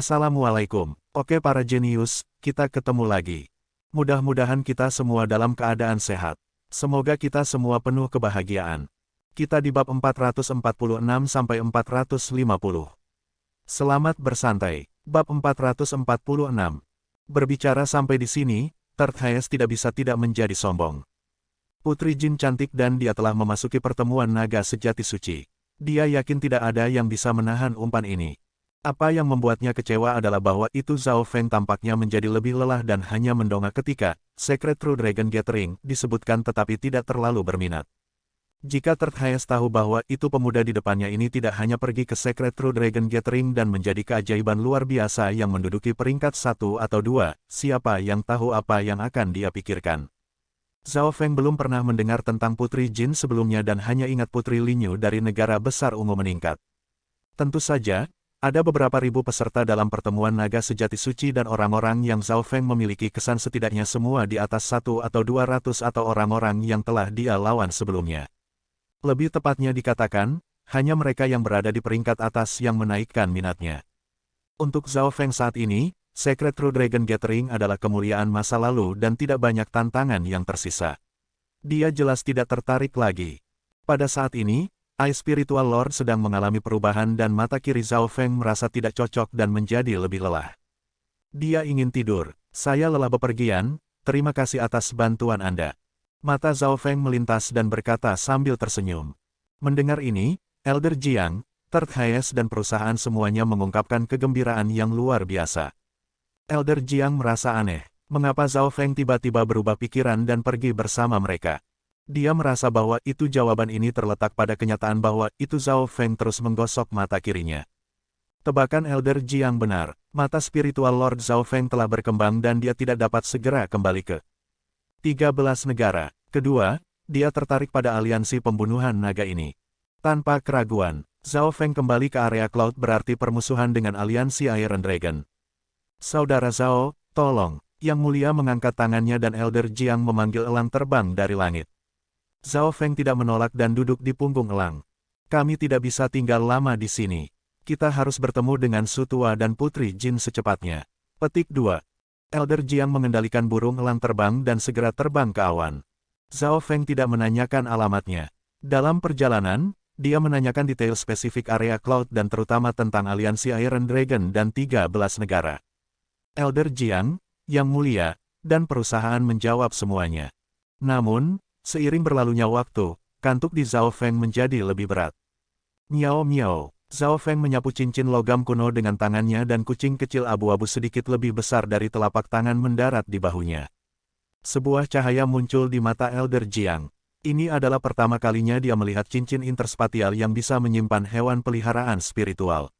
Assalamualaikum. Oke para jenius, kita ketemu lagi. Mudah-mudahan kita semua dalam keadaan sehat. Semoga kita semua penuh kebahagiaan. Kita di bab 446-450. Selamat bersantai. Bab 446. Berbicara sampai di sini, Third Highest tidak bisa tidak menjadi sombong. Putri Jin cantik dan dia telah memasuki pertemuan naga sejati suci. Dia yakin tidak ada yang bisa menahan umpan ini. Apa yang membuatnya kecewa adalah bahwa itu Zhao Feng tampaknya menjadi lebih lelah dan hanya mendongak ketika Secret True Dragon Gathering disebutkan tetapi tidak terlalu berminat. Jika Third Highest tahu bahwa itu pemuda di depannya ini tidak hanya pergi ke Secret True Dragon Gathering dan menjadi keajaiban luar biasa yang menduduki peringkat 1 atau 2, siapa yang tahu apa yang akan dia pikirkan. Zhao Feng belum pernah mendengar tentang Putri Jin sebelumnya dan hanya ingat Putri Linyu dari negara besar ungu meningkat. Tentu saja, ada beberapa ribu peserta dalam pertemuan naga sejati suci dan orang-orang yang Zhao Feng memiliki kesan setidaknya semua di atas 1 atau 200 atau orang-orang yang telah dia lawan sebelumnya. Lebih tepatnya dikatakan, hanya mereka yang berada di peringkat atas yang menaikkan minatnya. Untuk Zhao Feng saat ini, Secret True Dragon Gathering adalah kemuliaan masa lalu dan tidak banyak tantangan yang tersisa. Dia jelas tidak tertarik lagi. Pada saat ini, Eye Spiritual Lord sedang mengalami perubahan dan mata kiri Zhao Feng merasa tidak cocok dan menjadi lebih lelah. Dia ingin tidur. Saya lelah bepergian, terima kasih atas bantuan Anda. Mata Zhao Feng melintas dan berkata sambil tersenyum. Mendengar ini, Elder Jiang, Third Highest dan perusahaan semuanya mengungkapkan kegembiraan yang luar biasa. Elder Jiang merasa aneh, mengapa Zhao Feng tiba-tiba berubah pikiran dan pergi bersama mereka. Dia merasa bahwa itu jawaban ini terletak pada kenyataan bahwa itu Zhao Feng terus menggosok mata kirinya. Tebakan Elder Jiang benar, mata spiritual Lord Zhao Feng telah berkembang dan dia tidak dapat segera kembali ke 13 negara. Kedua, dia tertarik pada aliansi pembunuhan naga ini. Tanpa keraguan, Zhao Feng kembali ke area Cloud berarti permusuhan dengan aliansi Iron Dragon. Saudara Zhao, tolong. Yang Mulia mengangkat tangannya dan Elder Jiang memanggil elang terbang dari langit. Zhao Feng tidak menolak dan duduk di punggung elang. Kami tidak bisa tinggal lama di sini. Kita harus bertemu dengan Sutua dan Putri Jin secepatnya. Petik 2. Elder Jiang mengendalikan burung elang terbang dan segera terbang ke awan. Zhao Feng tidak menanyakan alamatnya. Dalam perjalanan, dia menanyakan detail spesifik area Cloud dan terutama tentang aliansi Iron Dragon dan 13 negara. Elder Jiang, Yang Mulia, dan perusahaan menjawab semuanya. Namun, seiring berlalunya waktu, kantuk di Zhao Feng menjadi lebih berat. Miao miao, Zhao Feng menyapu cincin logam kuno dengan tangannya dan kucing kecil abu-abu sedikit lebih besar dari telapak tangan mendarat di bahunya. Sebuah cahaya muncul di mata Elder Jiang. Ini adalah pertama kalinya dia melihat cincin interspatial yang bisa menyimpan hewan peliharaan spiritual.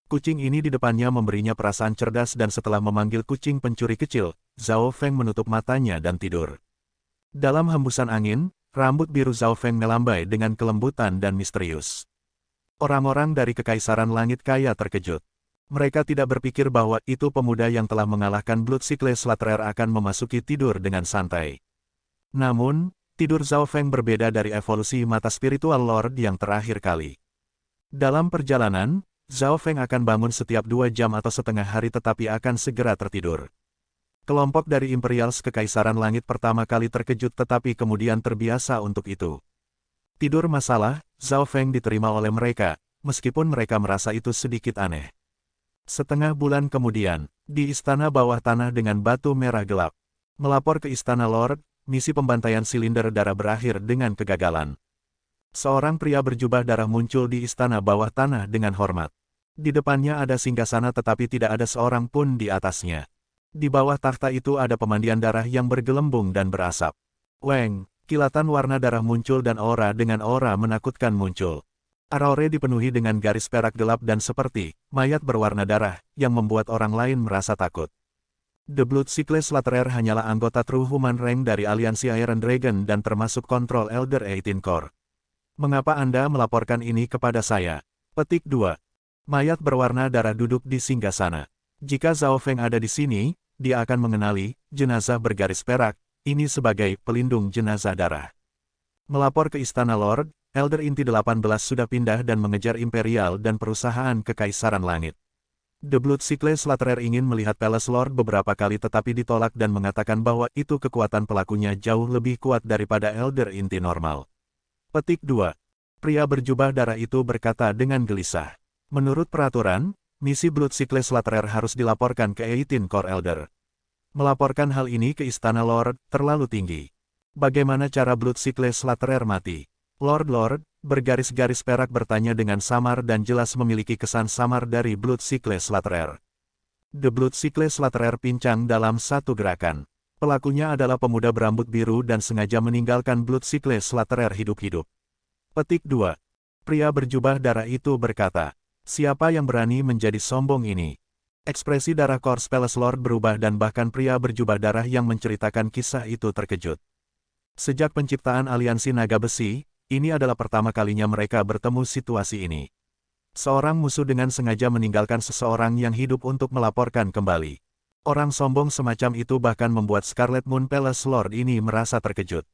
Kucing ini di depannya memberinya perasaan cerdas dan setelah memanggil kucing pencuri kecil, Zhao Feng menutup matanya dan tidur. Dalam hembusan angin, rambut biru Zhao Feng melambai dengan kelembutan dan misterius. Orang-orang dari Kekaisaran Langit Kaya terkejut. Mereka tidak berpikir bahwa itu pemuda yang telah mengalahkan Blood Sickle Slaterer akan memasuki tidur dengan santai. Namun, tidur Zhao Feng berbeda dari evolusi mata spiritual Lord yang terakhir kali. Dalam perjalanan, Zhao Feng akan bangun setiap 2 jam atau setengah hari tetapi akan segera tertidur. Kelompok dari Imperials Kekaisaran Langit pertama kali terkejut tetapi kemudian terbiasa untuk itu. Tidur masalah, Zhao Feng diterima oleh mereka, meskipun mereka merasa itu sedikit aneh. Setengah bulan kemudian, di istana bawah tanah dengan batu merah gelap. Melapor ke istana Lord, misi pembantaian silinder darah berakhir dengan kegagalan. Seorang pria berjubah darah muncul di istana bawah tanah dengan hormat. Di depannya ada singgasana tetapi tidak ada seorang pun di atasnya. Di bawah takhta itu ada pemandian darah yang bergelembung dan berasap. Weng, kilatan warna darah muncul dan aura dengan aura menakutkan muncul. Aura dipenuhi dengan garis perak gelap dan seperti mayat berwarna darah, yang membuat orang lain merasa takut. The Blood Sickle Slaterer hanyalah anggota True Human Rank dari aliansi Iron Dragon dan termasuk kontrol Elder 18 Core. Mengapa Anda melaporkan ini kepada saya? Petik 2. Mayat berwarna darah duduk di singgasana. Jika Zhao Feng ada di sini, dia akan mengenali jenazah bergaris perak, ini sebagai pelindung jenazah darah. Melapor ke Istana Lord, Elder Inti 18 sudah pindah dan mengejar Imperial dan perusahaan Kekaisaran Langit. The Blood Sickle Slaughterer ingin melihat Palace Lord beberapa kali tetapi ditolak dan mengatakan bahwa itu kekuatan pelakunya jauh lebih kuat daripada Elder inti normal. Petik 2. Pria berjubah darah itu berkata dengan gelisah. Menurut peraturan, misi Blood Sickle Slaughterer harus dilaporkan ke 18 Core Elder. Melaporkan hal ini ke Istana Lord terlalu tinggi. Bagaimana cara Blood Sickle Slaughterer mati? Lord, bergaris-garis perak bertanya dengan samar dan jelas memiliki kesan samar dari Blood Sickle Slaughterer. The Blood Sickle Slaughterer pincang dalam satu gerakan. Pelakunya adalah pemuda berambut biru dan sengaja meninggalkan Blood Sickle Slaughterer hidup-hidup. Petik 2. Pria berjubah darah itu berkata, siapa yang berani menjadi sombong ini? Ekspresi darah Corpse Palace Lord berubah dan bahkan pria berjubah darah yang menceritakan kisah itu terkejut. Sejak penciptaan aliansi naga besi, ini adalah pertama kalinya mereka bertemu situasi ini. Seorang musuh dengan sengaja meninggalkan seseorang yang hidup untuk melaporkan kembali. Orang sombong semacam itu bahkan membuat Scarlet Moon Palace Lord ini merasa terkejut.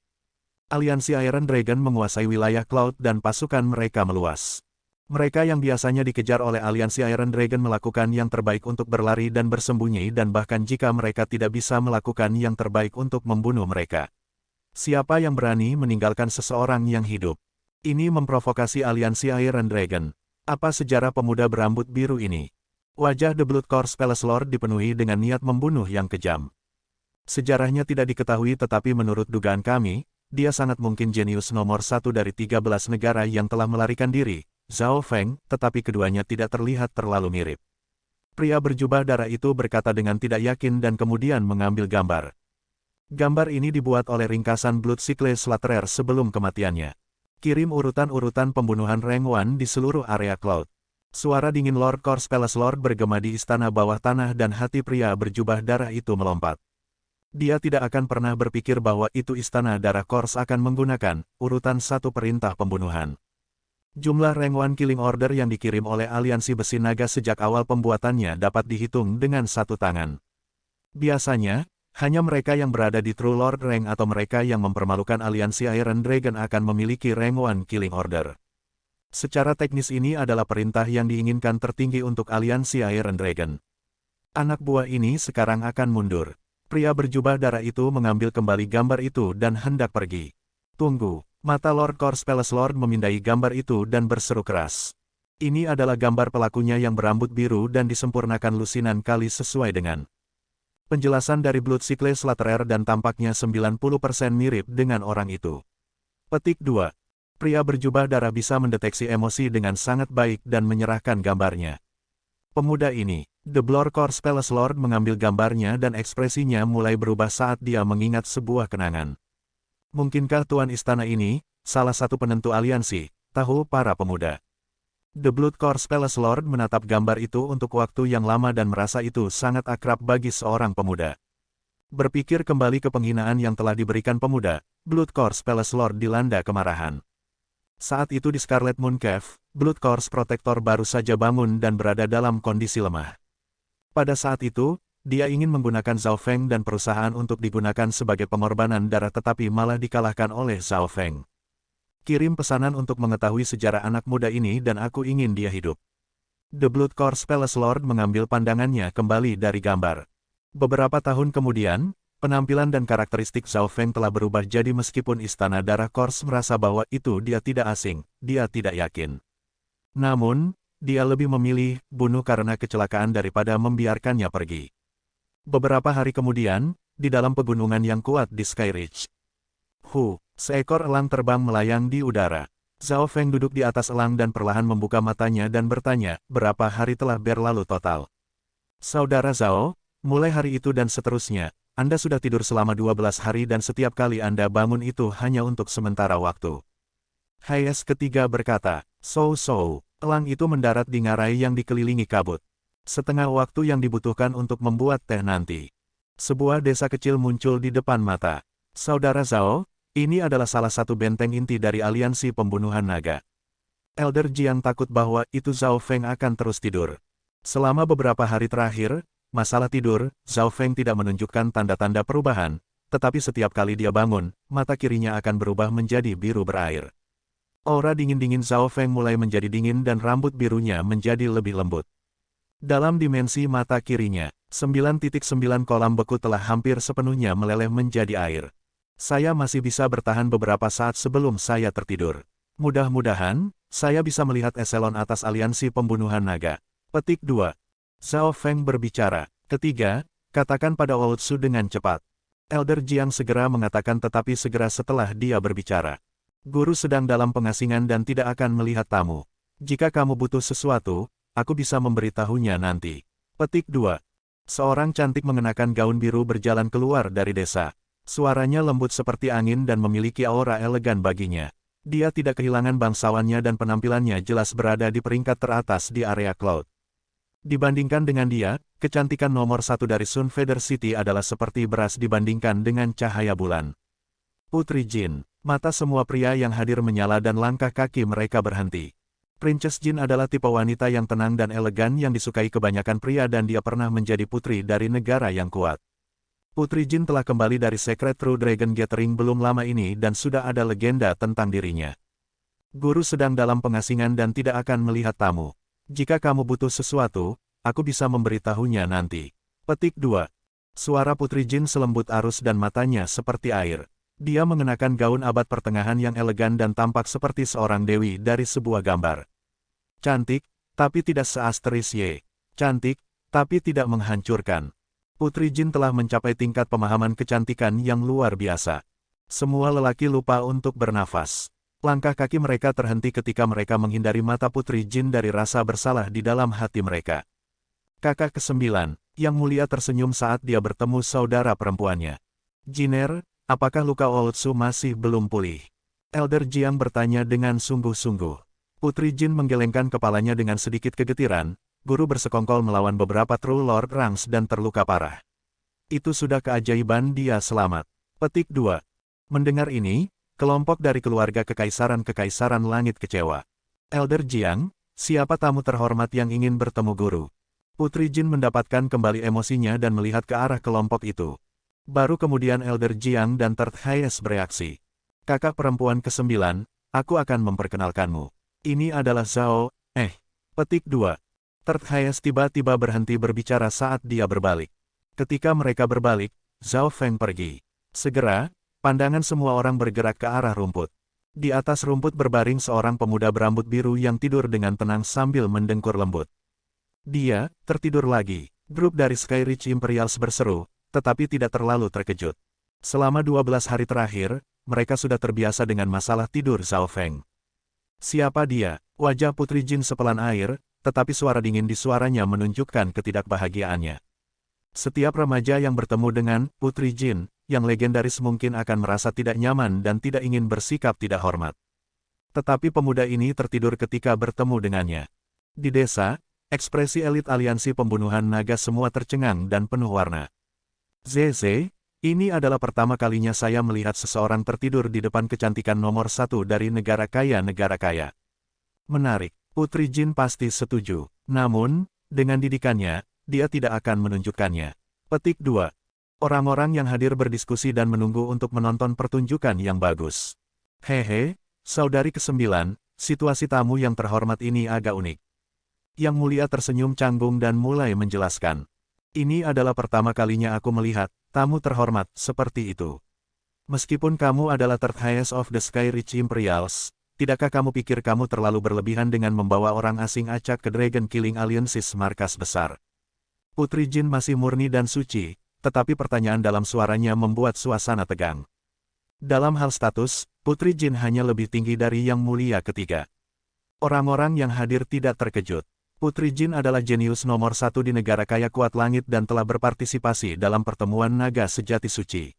Aliansi Iron Dragon menguasai wilayah Cloud dan pasukan mereka meluas. Mereka yang biasanya dikejar oleh aliansi Iron Dragon melakukan yang terbaik untuk berlari dan bersembunyi dan bahkan jika mereka tidak bisa melakukan yang terbaik untuk membunuh mereka. Siapa yang berani meninggalkan seseorang yang hidup? Ini memprovokasi aliansi Iron Dragon. Apa sejarah pemuda berambut biru ini? Wajah The Blood Corpse Palace Lord dipenuhi dengan niat membunuh yang kejam. Sejarahnya tidak diketahui tetapi menurut dugaan kami, dia sangat mungkin jenius nomor 1 dari 13 negara yang telah melarikan diri, Zhao Feng, tetapi keduanya tidak terlihat terlalu mirip. Pria berjubah darah itu berkata dengan tidak yakin dan kemudian mengambil gambar. Gambar ini dibuat oleh ringkasan Blood Sickle Slaughterer sebelum kematiannya. Kirim urutan-urutan pembunuhan Rank 1 di seluruh area Cloud. Suara dingin Lord Corpse Palace Lord bergema di istana bawah tanah dan hati pria berjubah darah itu melompat. Dia tidak akan pernah berpikir bahwa itu istana darah Corpse akan menggunakan urutan satu perintah pembunuhan. Jumlah Rank 1 Killing Order yang dikirim oleh aliansi besi naga sejak awal pembuatannya dapat dihitung dengan satu tangan. Biasanya, hanya mereka yang berada di True Lord Rank atau mereka yang mempermalukan aliansi Iron Dragon akan memiliki Rank 1 Killing Order. Secara teknis ini adalah perintah yang diinginkan tertinggi untuk aliansi Iron Dragon. Anak buah ini sekarang akan mundur. Pria berjubah darah itu mengambil kembali gambar itu dan hendak pergi. Tunggu, mata Lord Corpse Palace Lord memindai gambar itu dan berseru keras. Ini adalah gambar pelakunya yang berambut biru dan disempurnakan lusinan kali sesuai dengan penjelasan dari Blood Sickle Slaughterer dan tampaknya 90% mirip dengan orang itu. Petik 2. Pria berjubah darah bisa mendeteksi emosi dengan sangat baik dan menyerahkan gambarnya. Pemuda ini, The Blood Corpse Palace Lord mengambil gambarnya dan ekspresinya mulai berubah saat dia mengingat sebuah kenangan. Mungkinkah Tuan Istana ini, salah satu penentu aliansi, tahu para pemuda? The Blood Corpse Palace Lord menatap gambar itu untuk waktu yang lama dan merasa itu sangat akrab bagi seorang pemuda. Berpikir kembali ke penghinaan yang telah diberikan pemuda, Blood Corpse Palace Lord dilanda kemarahan. Saat itu di Scarlet Moon Cave, Blood Corpse Protector baru saja bangun dan berada dalam kondisi lemah. Pada saat itu, dia ingin menggunakan Zhao Feng dan perusahaan untuk digunakan sebagai pengorbanan darah tetapi malah dikalahkan oleh Zhao Feng. Kirim pesanan untuk mengetahui sejarah anak muda ini dan aku ingin dia hidup. The Blood Corpse Palace Lord mengambil pandangannya kembali dari gambar. Beberapa tahun kemudian, penampilan dan karakteristik Zhao Feng telah berubah jadi meskipun Istana Darah Corpse merasa bahwa itu dia tidak asing, dia tidak yakin. Namun, dia lebih memilih bunuh karena kecelakaan daripada membiarkannya pergi. Beberapa hari kemudian, di dalam pegunungan yang kuat di Sky Ridge. Seekor elang terbang melayang di udara. Zhao Feng duduk di atas elang dan perlahan membuka matanya dan bertanya, berapa hari telah berlalu total? Saudara Zhao, mulai hari itu dan seterusnya, Anda sudah tidur selama 12 hari dan setiap kali Anda bangun itu hanya untuk sementara waktu. Hayes ketiga berkata, elang itu mendarat di ngarai yang dikelilingi kabut. Setengah waktu yang dibutuhkan untuk membuat teh nanti. Sebuah desa kecil muncul di depan mata. Saudara Zhao, ini adalah salah satu benteng inti dari aliansi pembunuhan naga. Elder Jiang takut bahwa itu Zhao Feng akan terus tidur. Selama beberapa hari terakhir, masalah tidur, Zhao Feng tidak menunjukkan tanda-tanda perubahan, tetapi setiap kali dia bangun, mata kirinya akan berubah menjadi biru berair. Aura dingin-dingin Zhao Feng mulai menjadi dingin dan rambut birunya menjadi lebih lembut. Dalam dimensi mata kirinya, 9.9 kolam beku telah hampir sepenuhnya meleleh menjadi air. Saya masih bisa bertahan beberapa saat sebelum saya tertidur. Mudah-mudahan, saya bisa melihat eselon atas aliansi pembunuhan naga. Petik 2. Zhao Feng berbicara. Ketiga, katakan pada Ootsu dengan cepat. Elder Jiang segera mengatakan tetapi segera setelah dia berbicara. Guru sedang dalam pengasingan dan tidak akan melihat tamu. Jika kamu butuh sesuatu, aku bisa memberitahunya nanti. Petik 2. Seorang cantik mengenakan gaun biru berjalan keluar dari desa. Suaranya lembut seperti angin dan memiliki aura elegan baginya. Dia tidak kehilangan bangsawannya dan penampilannya jelas berada di peringkat teratas di area Cloud. Dibandingkan dengan dia, kecantikan nomor satu dari Sun Feather City adalah seperti beras dibandingkan dengan cahaya bulan. Putri Jin, mata semua pria yang hadir menyala dan langkah kaki mereka berhenti. Princess Jin adalah tipe wanita yang tenang dan elegan yang disukai kebanyakan pria dan dia pernah menjadi putri dari negara yang kuat. Putri Jin telah kembali dari Secret True Dragon Gathering belum lama ini dan sudah ada legenda tentang dirinya. Guru sedang dalam pengasingan dan tidak akan melihat tamu. Jika kamu butuh sesuatu, aku bisa memberitahunya nanti. Petik 2. Suara Putri Jin selembut arus dan matanya seperti air. Dia mengenakan gaun abad pertengahan yang elegan dan tampak seperti seorang dewi dari sebuah gambar. Cantik, tapi tidak seasteris Y. Cantik, tapi tidak menghancurkan. Putri Jin telah mencapai tingkat pemahaman kecantikan yang luar biasa. Semua lelaki lupa untuk bernafas. Langkah kaki mereka terhenti ketika mereka menghindari mata Putri Jin dari rasa bersalah di dalam hati mereka. Kakak ke-9, Yang Mulia tersenyum saat dia bertemu saudara perempuannya. Jiner, apakah luka Ootsu masih belum pulih? Elder Jiang bertanya dengan sungguh-sungguh. Putri Jin menggelengkan kepalanya dengan sedikit kegetiran. Guru bersekongkol melawan beberapa True Lord Ranks dan terluka parah. Itu sudah keajaiban dia selamat. Petik 2. Mendengar ini, kelompok dari keluarga Kekaisaran Langit kecewa. Elder Jiang, siapa tamu terhormat yang ingin bertemu guru? Putri Jin mendapatkan kembali emosinya dan melihat ke arah kelompok itu. Baru kemudian Elder Jiang dan Third Highest bereaksi. Kakak perempuan ke-9, aku akan memperkenalkanmu. Ini adalah Zhao, Petik 2. Third Highest tiba-tiba berhenti berbicara saat dia berbalik. Ketika mereka berbalik, Zhao Feng pergi. Segera, pandangan semua orang bergerak ke arah rumput. Di atas rumput berbaring seorang pemuda berambut biru yang tidur dengan tenang sambil mendengkur lembut. Dia tertidur lagi. Grup dari Skyreach Imperials berseru, tetapi tidak terlalu terkejut. Selama 12 hari terakhir, mereka sudah terbiasa dengan masalah tidur Zhao Feng. Siapa dia? Wajah Putri Jin sepelan air, tetapi suara dingin di suaranya menunjukkan ketidakbahagiaannya. Setiap remaja yang bertemu dengan Putri Jin, yang legendaris mungkin akan merasa tidak nyaman dan tidak ingin bersikap tidak hormat. Tetapi pemuda ini tertidur ketika bertemu dengannya. Di desa, ekspresi elit aliansi pembunuhan naga semua tercengang dan penuh warna. Zeze, ini adalah pertama kalinya saya melihat seseorang tertidur di depan kecantikan nomor satu dari negara kaya. Menarik. Putri Jin pasti setuju. Namun, dengan didikannya, dia tidak akan menunjukkannya. Petik 2. Orang-orang yang hadir berdiskusi dan menunggu untuk menonton pertunjukan yang bagus. Hehe, saudari ke-9, situasi tamu yang terhormat ini agak unik. Yang Mulia tersenyum canggung dan mulai menjelaskan. Ini adalah pertama kalinya aku melihat tamu terhormat seperti itu. Meskipun kamu adalah Third Highest of the Skyreach Imperials, tidakkah kamu pikir kamu terlalu berlebihan dengan membawa orang asing acak ke Dragon Killing Alliances markas besar? Putri Jin masih murni dan suci, tetapi pertanyaan dalam suaranya membuat suasana tegang. Dalam hal status, Putri Jin hanya lebih tinggi dari Yang Mulia ketiga. Orang-orang yang hadir tidak terkejut. Putri Jin adalah jenius nomor satu di negara kaya kuat langit dan telah berpartisipasi dalam pertemuan naga sejati suci.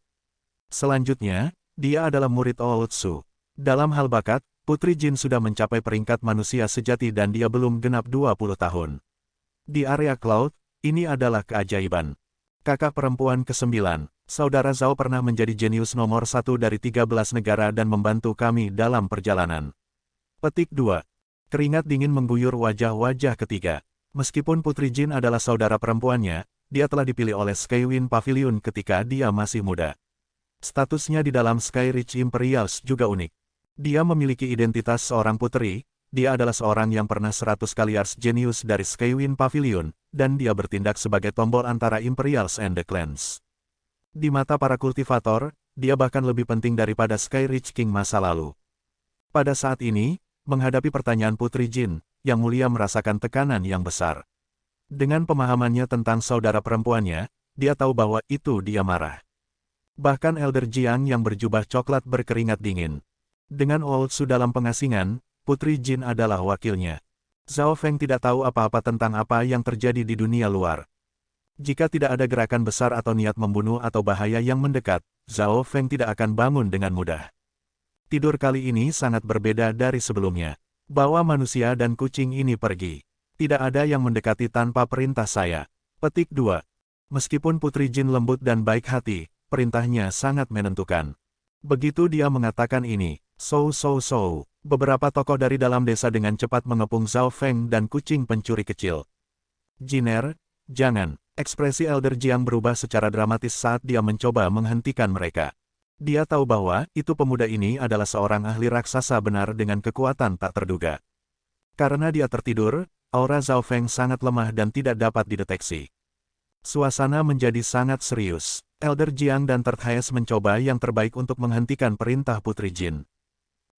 Selanjutnya, dia adalah murid Ootsu. Dalam hal bakat, Putri Jin sudah mencapai peringkat manusia sejati dan dia belum genap 20 tahun. Di area Cloud, ini adalah keajaiban. Kakak perempuan ke-9, saudara Zhao pernah menjadi jenius nomor satu dari 13 negara dan membantu kami dalam perjalanan. Petik 2. Keringat dingin mengguyur wajah-wajah ketiga. Meskipun Putri Jin adalah saudara perempuannya, dia telah dipilih oleh Skywind Pavilion ketika dia masih muda. Statusnya di dalam Skyreach Imperials juga unik. Dia memiliki identitas seorang putri, dia adalah seorang yang pernah 100 kali Ars Genius dari Skywind Pavilion, dan dia bertindak sebagai tombol antara Imperials and the Clans. Di mata para kultivator, dia bahkan lebih penting daripada Sky Rich King masa lalu. Pada saat ini, menghadapi pertanyaan Putri Jin, Yang Mulia merasakan tekanan yang besar. Dengan pemahamannya tentang saudara perempuannya, dia tahu bahwa itu dia marah. Bahkan Elder Jiang yang berjubah coklat berkeringat dingin. Dengan Old Su dalam pengasingan, Putri Jin adalah wakilnya. Zhao Feng tidak tahu apa-apa tentang apa yang terjadi di dunia luar. Jika tidak ada gerakan besar atau niat membunuh atau bahaya yang mendekat, Zhao Feng tidak akan bangun dengan mudah. Tidur kali ini sangat berbeda dari sebelumnya. Bawa manusia dan kucing ini pergi. Tidak ada yang mendekati tanpa perintah saya. Petik 2. Meskipun Putri Jin lembut dan baik hati, perintahnya sangat menentukan. Begitu dia mengatakan ini, so. Beberapa tokoh dari dalam desa dengan cepat mengepung Zhao Feng dan kucing pencuri kecil. Jiner, jangan. Ekspresi Elder Jiang berubah secara dramatis saat dia mencoba menghentikan mereka. Dia tahu bahwa itu pemuda ini adalah seorang ahli raksasa benar dengan kekuatan tak terduga. Karena dia tertidur, aura Zhao Feng sangat lemah dan tidak dapat dideteksi. Suasana menjadi sangat serius. Elder Jiang dan Terthaes mencoba yang terbaik untuk menghentikan perintah Putri Jin.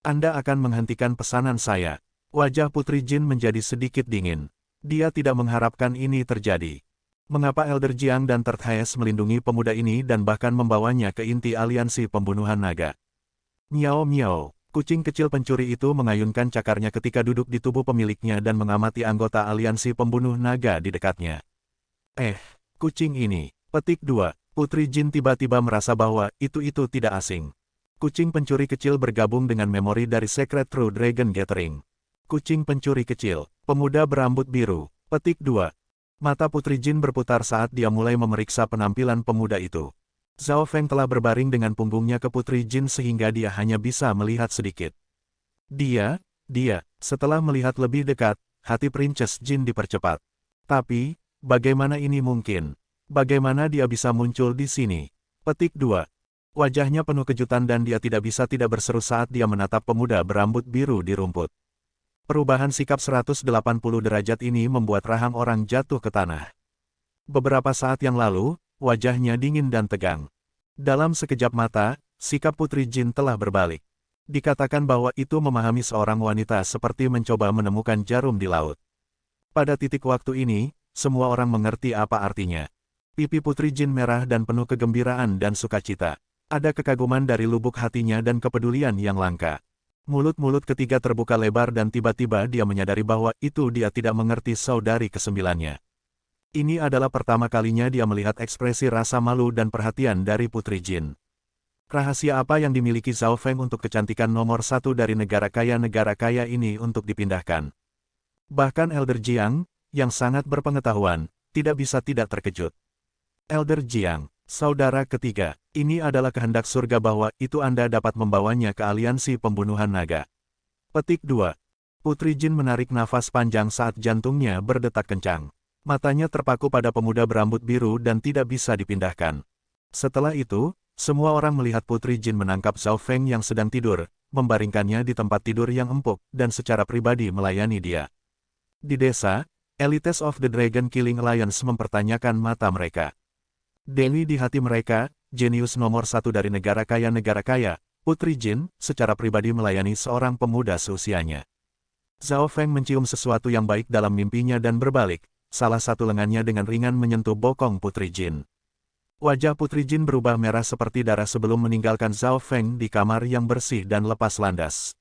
Anda akan menghentikan pesanan saya. Wajah Putri Jin menjadi sedikit dingin. Dia tidak mengharapkan ini terjadi. Mengapa Elder Jiang dan Terthaes melindungi pemuda ini dan bahkan membawanya ke inti aliansi pembunuhan naga? Miau. Kucing kecil pencuri itu mengayunkan cakarnya ketika duduk di tubuh pemiliknya dan mengamati anggota aliansi pembunuh naga di dekatnya. Kucing ini. Petik 2. Putri Jin tiba-tiba merasa bahwa itu tidak asing. Kucing pencuri kecil bergabung dengan memori dari Secret True Dragon Gathering. Kucing pencuri kecil, pemuda berambut biru. Petik 2. Mata Putri Jin berputar saat dia mulai memeriksa penampilan pemuda itu. Zhao Feng telah berbaring dengan punggungnya ke Putri Jin sehingga dia hanya bisa melihat sedikit. Dia, setelah melihat lebih dekat, hati Princess Jin dipercepat. Tapi, bagaimana ini mungkin? Bagaimana dia bisa muncul di sini? Petik 2. Wajahnya penuh kejutan dan dia tidak bisa tidak berseru saat dia menatap pemuda berambut biru di rumput. Perubahan sikap 180 derajat ini membuat rahang orang jatuh ke tanah. Beberapa saat yang lalu, wajahnya dingin dan tegang. Dalam sekejap mata, sikap Putri Jin telah berbalik. Dikatakan bahwa itu memahami seorang wanita seperti mencoba menemukan jarum di laut. Pada titik waktu ini, semua orang mengerti apa artinya. Pipi Putri Jin merah dan penuh kegembiraan dan sukacita. Ada kekaguman dari lubuk hatinya dan kepedulian yang langka. Mulut ketiga terbuka lebar dan tiba-tiba dia menyadari bahwa itu dia tidak mengerti saudari kesembilannya. Ini adalah pertama kalinya dia melihat ekspresi rasa malu dan perhatian dari Putri Jin. Rahasia apa yang dimiliki Zhao Feng untuk kecantikan nomor 1 dari negara kaya ini untuk dipindahkan? Bahkan Elder Jiang, yang sangat berpengetahuan, tidak bisa tidak terkejut. Elder Jiang, saudara ketiga, ini adalah kehendak surga bahwa itu Anda dapat membawanya ke aliansi pembunuhan naga. Petik 2. Putri Jin menarik nafas panjang saat jantungnya berdetak kencang. Matanya terpaku pada pemuda berambut biru dan tidak bisa dipindahkan. Setelah itu, semua orang melihat Putri Jin menangkap Zhao Feng yang sedang tidur, membaringkannya di tempat tidur yang empuk, dan secara pribadi melayani dia. Di desa, Elites of the Dragon Killing Alliance mempertanyakan mata mereka. Dewi di hati mereka, jenius nomor 1 dari negara kaya, Putri Jin, secara pribadi melayani seorang pemuda seusianya. Zhao Feng mencium sesuatu yang baik dalam mimpinya dan berbalik, salah satu lengannya dengan ringan menyentuh bokong Putri Jin. Wajah Putri Jin berubah merah seperti darah sebelum meninggalkan Zhao Feng di kamar yang bersih dan lepas landas.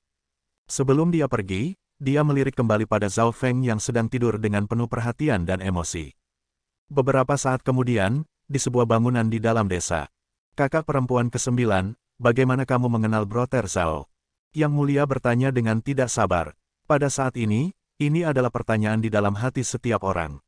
Sebelum dia pergi, dia melirik kembali pada Zhao Feng yang sedang tidur dengan penuh perhatian dan emosi. Beberapa saat kemudian, di sebuah bangunan di dalam desa. Kakak perempuan ke-9, bagaimana kamu mengenal Brother Zhao? Yang Mulia bertanya dengan tidak sabar. Pada saat ini adalah pertanyaan di dalam hati setiap orang.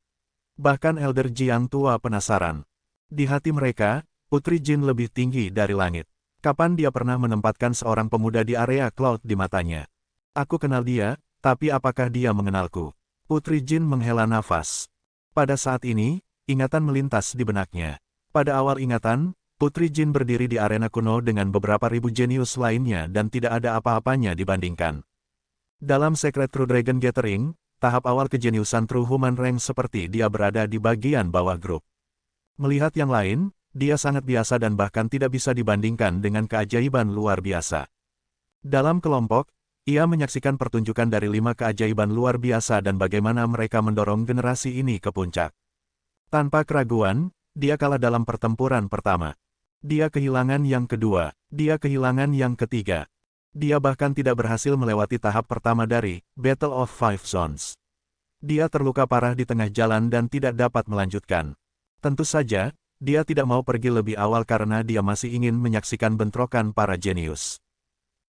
Bahkan Elder Jiang tua penasaran. Di hati mereka, Putri Jin lebih tinggi dari langit. Kapan dia pernah menempatkan seorang pemuda di area cloud di matanya? Aku kenal dia, tapi apakah dia mengenalku? Putri Jin menghela nafas. Pada saat ini, ingatan melintas di benaknya. Pada awal ingatan, Putri Jin berdiri di arena kuno dengan beberapa ribu jenius lainnya dan tidak ada apa-apanya dibandingkan. Dalam Secret True Dragon Gathering, tahap awal kejeniusan True Human Rank seperti dia berada di bagian bawah grup. Melihat yang lain, dia sangat biasa dan bahkan tidak bisa dibandingkan dengan keajaiban luar biasa. Dalam kelompok, ia menyaksikan pertunjukan dari 5 keajaiban luar biasa dan bagaimana mereka mendorong generasi ini ke puncak. Tanpa keraguan, dia kalah dalam pertempuran pertama. Dia kehilangan yang kedua, dia kehilangan yang ketiga. Dia bahkan tidak berhasil melewati tahap pertama dari Battle of Five Zones. Dia terluka parah di tengah jalan dan tidak dapat melanjutkan. Tentu saja, dia tidak mau pergi lebih awal karena dia masih ingin menyaksikan bentrokan para jenius.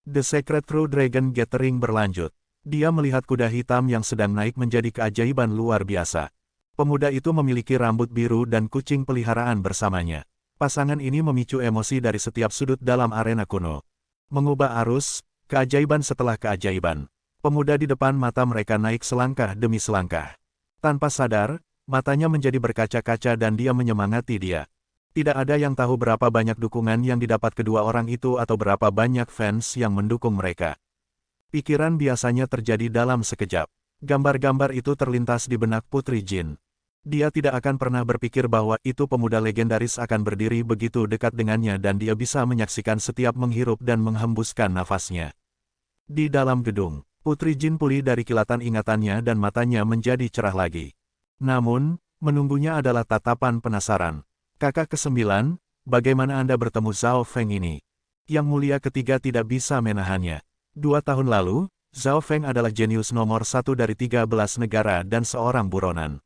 The Secret True Dragon Gathering berlanjut. Dia melihat kuda hitam yang sedang naik menjadi keajaiban luar biasa. Pemuda itu memiliki rambut biru dan kucing peliharaan bersamanya. Pasangan ini memicu emosi dari setiap sudut dalam arena kuno. Mengubah arus, keajaiban setelah keajaiban. Pemuda di depan mata mereka naik selangkah demi selangkah. Tanpa sadar, matanya menjadi berkaca-kaca dan dia menyemangati dia. Tidak ada yang tahu berapa banyak dukungan yang didapat kedua orang itu atau berapa banyak fans yang mendukung mereka. Pikiran biasanya terjadi dalam sekejap. Gambar-gambar itu terlintas di benak Putri Jin. Dia tidak akan pernah berpikir bahwa itu pemuda legendaris akan berdiri begitu dekat dengannya dan dia bisa menyaksikan setiap menghirup dan menghembuskan nafasnya. Di dalam gedung, Putri Jin pulih dari kilatan ingatannya dan matanya menjadi cerah lagi. Namun, menunggunya adalah tatapan penasaran. Kakak ke-9, bagaimana Anda bertemu Zhao Feng ini? Yang mulia ketiga tidak bisa menahannya. 2 tahun lalu, Zhao Feng adalah jenius nomor 1 dari 13 negara dan seorang buronan.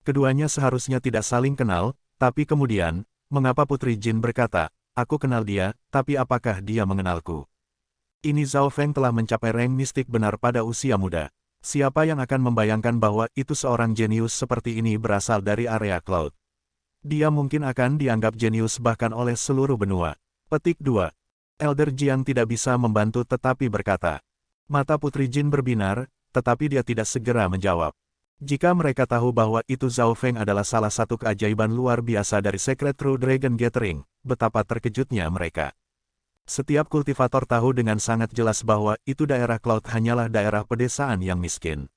Keduanya seharusnya tidak saling kenal, tapi kemudian, mengapa Putri Jin berkata, aku kenal dia, tapi apakah dia mengenalku? Ini Zhao Feng telah mencapai rank mistik benar pada usia muda. Siapa yang akan membayangkan bahwa itu seorang jenius seperti ini berasal dari area Cloud? Dia mungkin akan dianggap jenius bahkan oleh seluruh benua. Petik 2. Elder Jiang tidak bisa membantu tetapi berkata. Mata Putri Jin berbinar, tetapi dia tidak segera menjawab. Jika mereka tahu bahwa itu Zhao Feng adalah salah satu keajaiban luar biasa dari Secret True Dragon Gathering, betapa terkejutnya mereka. Setiap kultivator tahu dengan sangat jelas bahwa itu daerah Cloud hanyalah daerah pedesaan yang miskin.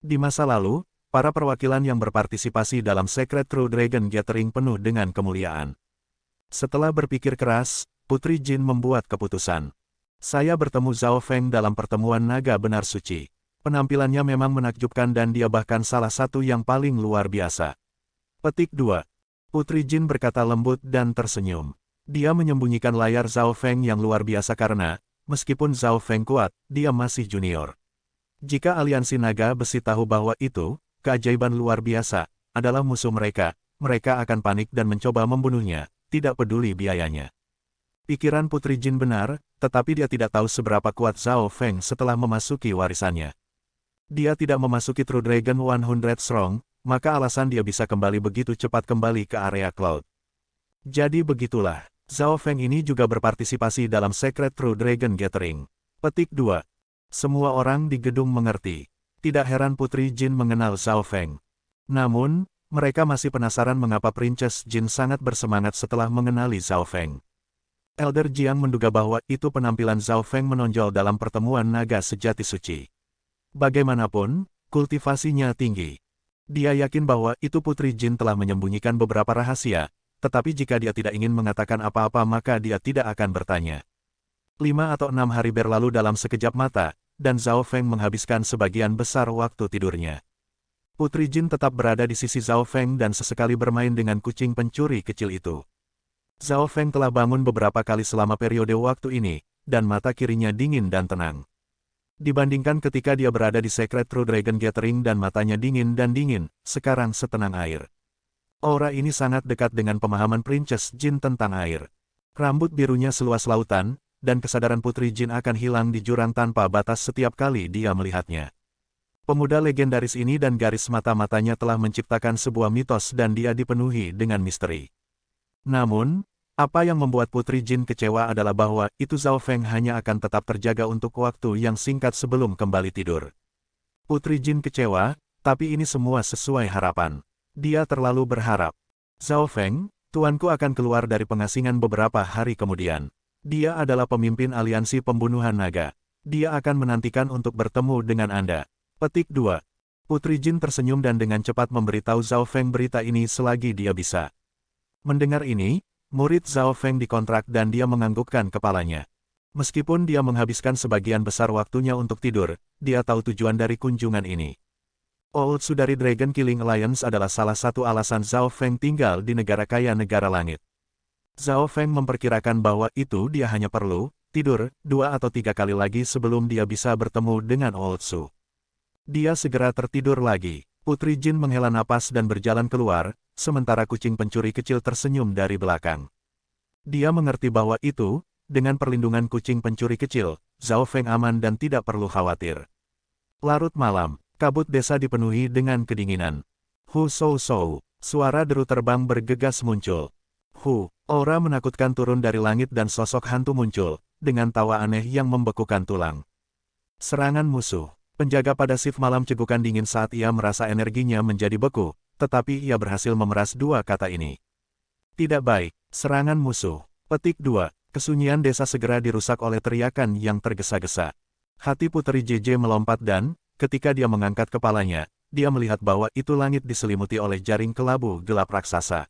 Di masa lalu, para perwakilan yang berpartisipasi dalam Secret True Dragon Gathering penuh dengan kemuliaan. Setelah berpikir keras, Putri Jin membuat keputusan. Saya bertemu Zhao Feng dalam pertemuan naga benar suci. Penampilannya memang menakjubkan dan dia bahkan salah satu yang paling luar biasa. Petik 2. Putri Jin berkata lembut dan tersenyum. Dia menyembunyikan layar Zhao Feng yang luar biasa karena, meskipun Zhao Feng kuat, dia masih junior. Jika aliansi naga besi tahu bahwa itu, keajaiban luar biasa, adalah musuh mereka, mereka akan panik dan mencoba membunuhnya, tidak peduli biayanya. Pikiran Putri Jin benar, tetapi dia tidak tahu seberapa kuat Zhao Feng setelah memasuki warisannya. Dia tidak memasuki True Dragon 100 Strong, maka alasan dia bisa kembali begitu cepat kembali ke area Cloud. Jadi begitulah, Zhao Feng ini juga berpartisipasi dalam Secret True Dragon Gathering. Petik 2. Semua orang di gedung mengerti. Tidak heran Putri Jin mengenal Zhao Feng. Namun, mereka masih penasaran mengapa Princess Jin sangat bersemangat setelah mengenali Zhao Feng. Elder Jiang menduga bahwa itu penampilan Zhao Feng menonjol dalam pertemuan naga sejati suci. Bagaimanapun, kultivasinya tinggi. Dia yakin bahwa itu Putri Jin telah menyembunyikan beberapa rahasia, tetapi jika dia tidak ingin mengatakan apa-apa maka dia tidak akan bertanya. 5 atau 6 hari berlalu dalam sekejap mata, dan Zhao Feng menghabiskan sebagian besar waktu tidurnya. Putri Jin tetap berada di sisi Zhao Feng dan sesekali bermain dengan kucing pencuri kecil itu. Zhao Feng telah bangun beberapa kali selama periode waktu ini, dan mata kirinya dingin dan tenang. Dibandingkan ketika dia berada di Secret True Dragon Gathering dan matanya dingin dan dingin, sekarang setenang air. Aura ini sangat dekat dengan pemahaman Princess Jin tentang air. Rambut birunya seluas lautan, dan kesadaran Putri Jin akan hilang di jurang tanpa batas setiap kali dia melihatnya. Pemuda legendaris ini dan garis mata-matanya telah menciptakan sebuah mitos dan dia dipenuhi dengan misteri. Namun, apa yang membuat Putri Jin kecewa adalah bahwa itu Zhao Feng hanya akan tetap terjaga untuk waktu yang singkat sebelum kembali tidur. Putri Jin kecewa, tapi ini semua sesuai harapan. Dia terlalu berharap. Zhao Feng, tuanku akan keluar dari pengasingan beberapa hari kemudian. Dia adalah pemimpin aliansi pembunuhan naga. Dia akan menantikan untuk bertemu dengan Anda. Petik 2. Putri Jin tersenyum dan dengan cepat memberitahu Zhao Feng berita ini selagi dia bisa. Mendengar ini, murid Zhao Feng dikontrak dan dia menganggukkan kepalanya. Meskipun dia menghabiskan sebagian besar waktunya untuk tidur, dia tahu tujuan dari kunjungan ini. Ootsu dari Dragon Killing Alliance adalah salah satu alasan Zhao Feng tinggal di negara kaya negara langit. Zhao Feng memperkirakan bahwa itu dia hanya perlu tidur 2 atau 3 kali lagi sebelum dia bisa bertemu dengan Ootsu. Dia segera tertidur lagi. Putri Jin menghela napas dan berjalan keluar, sementara kucing pencuri kecil tersenyum dari belakang. Dia mengerti bahwa itu, dengan perlindungan kucing pencuri kecil, Zhao Feng aman dan tidak perlu khawatir. Larut malam, kabut desa dipenuhi dengan kedinginan. Hu Shou Shou, suara deru terbang bergegas muncul. Aura menakutkan turun dari langit dan sosok hantu muncul, dengan tawa aneh yang membekukan tulang. Serangan musuh. Penjaga pada shift malam cegukan dingin saat ia merasa energinya menjadi beku, tetapi ia berhasil memeras 2 kata ini. Tidak baik, serangan musuh. Petik 2, kesunyian desa segera dirusak oleh teriakan yang tergesa-gesa. Hati Putri JJ melompat dan, ketika dia mengangkat kepalanya, dia melihat bahwa itu langit diselimuti oleh jaring kelabu gelap raksasa.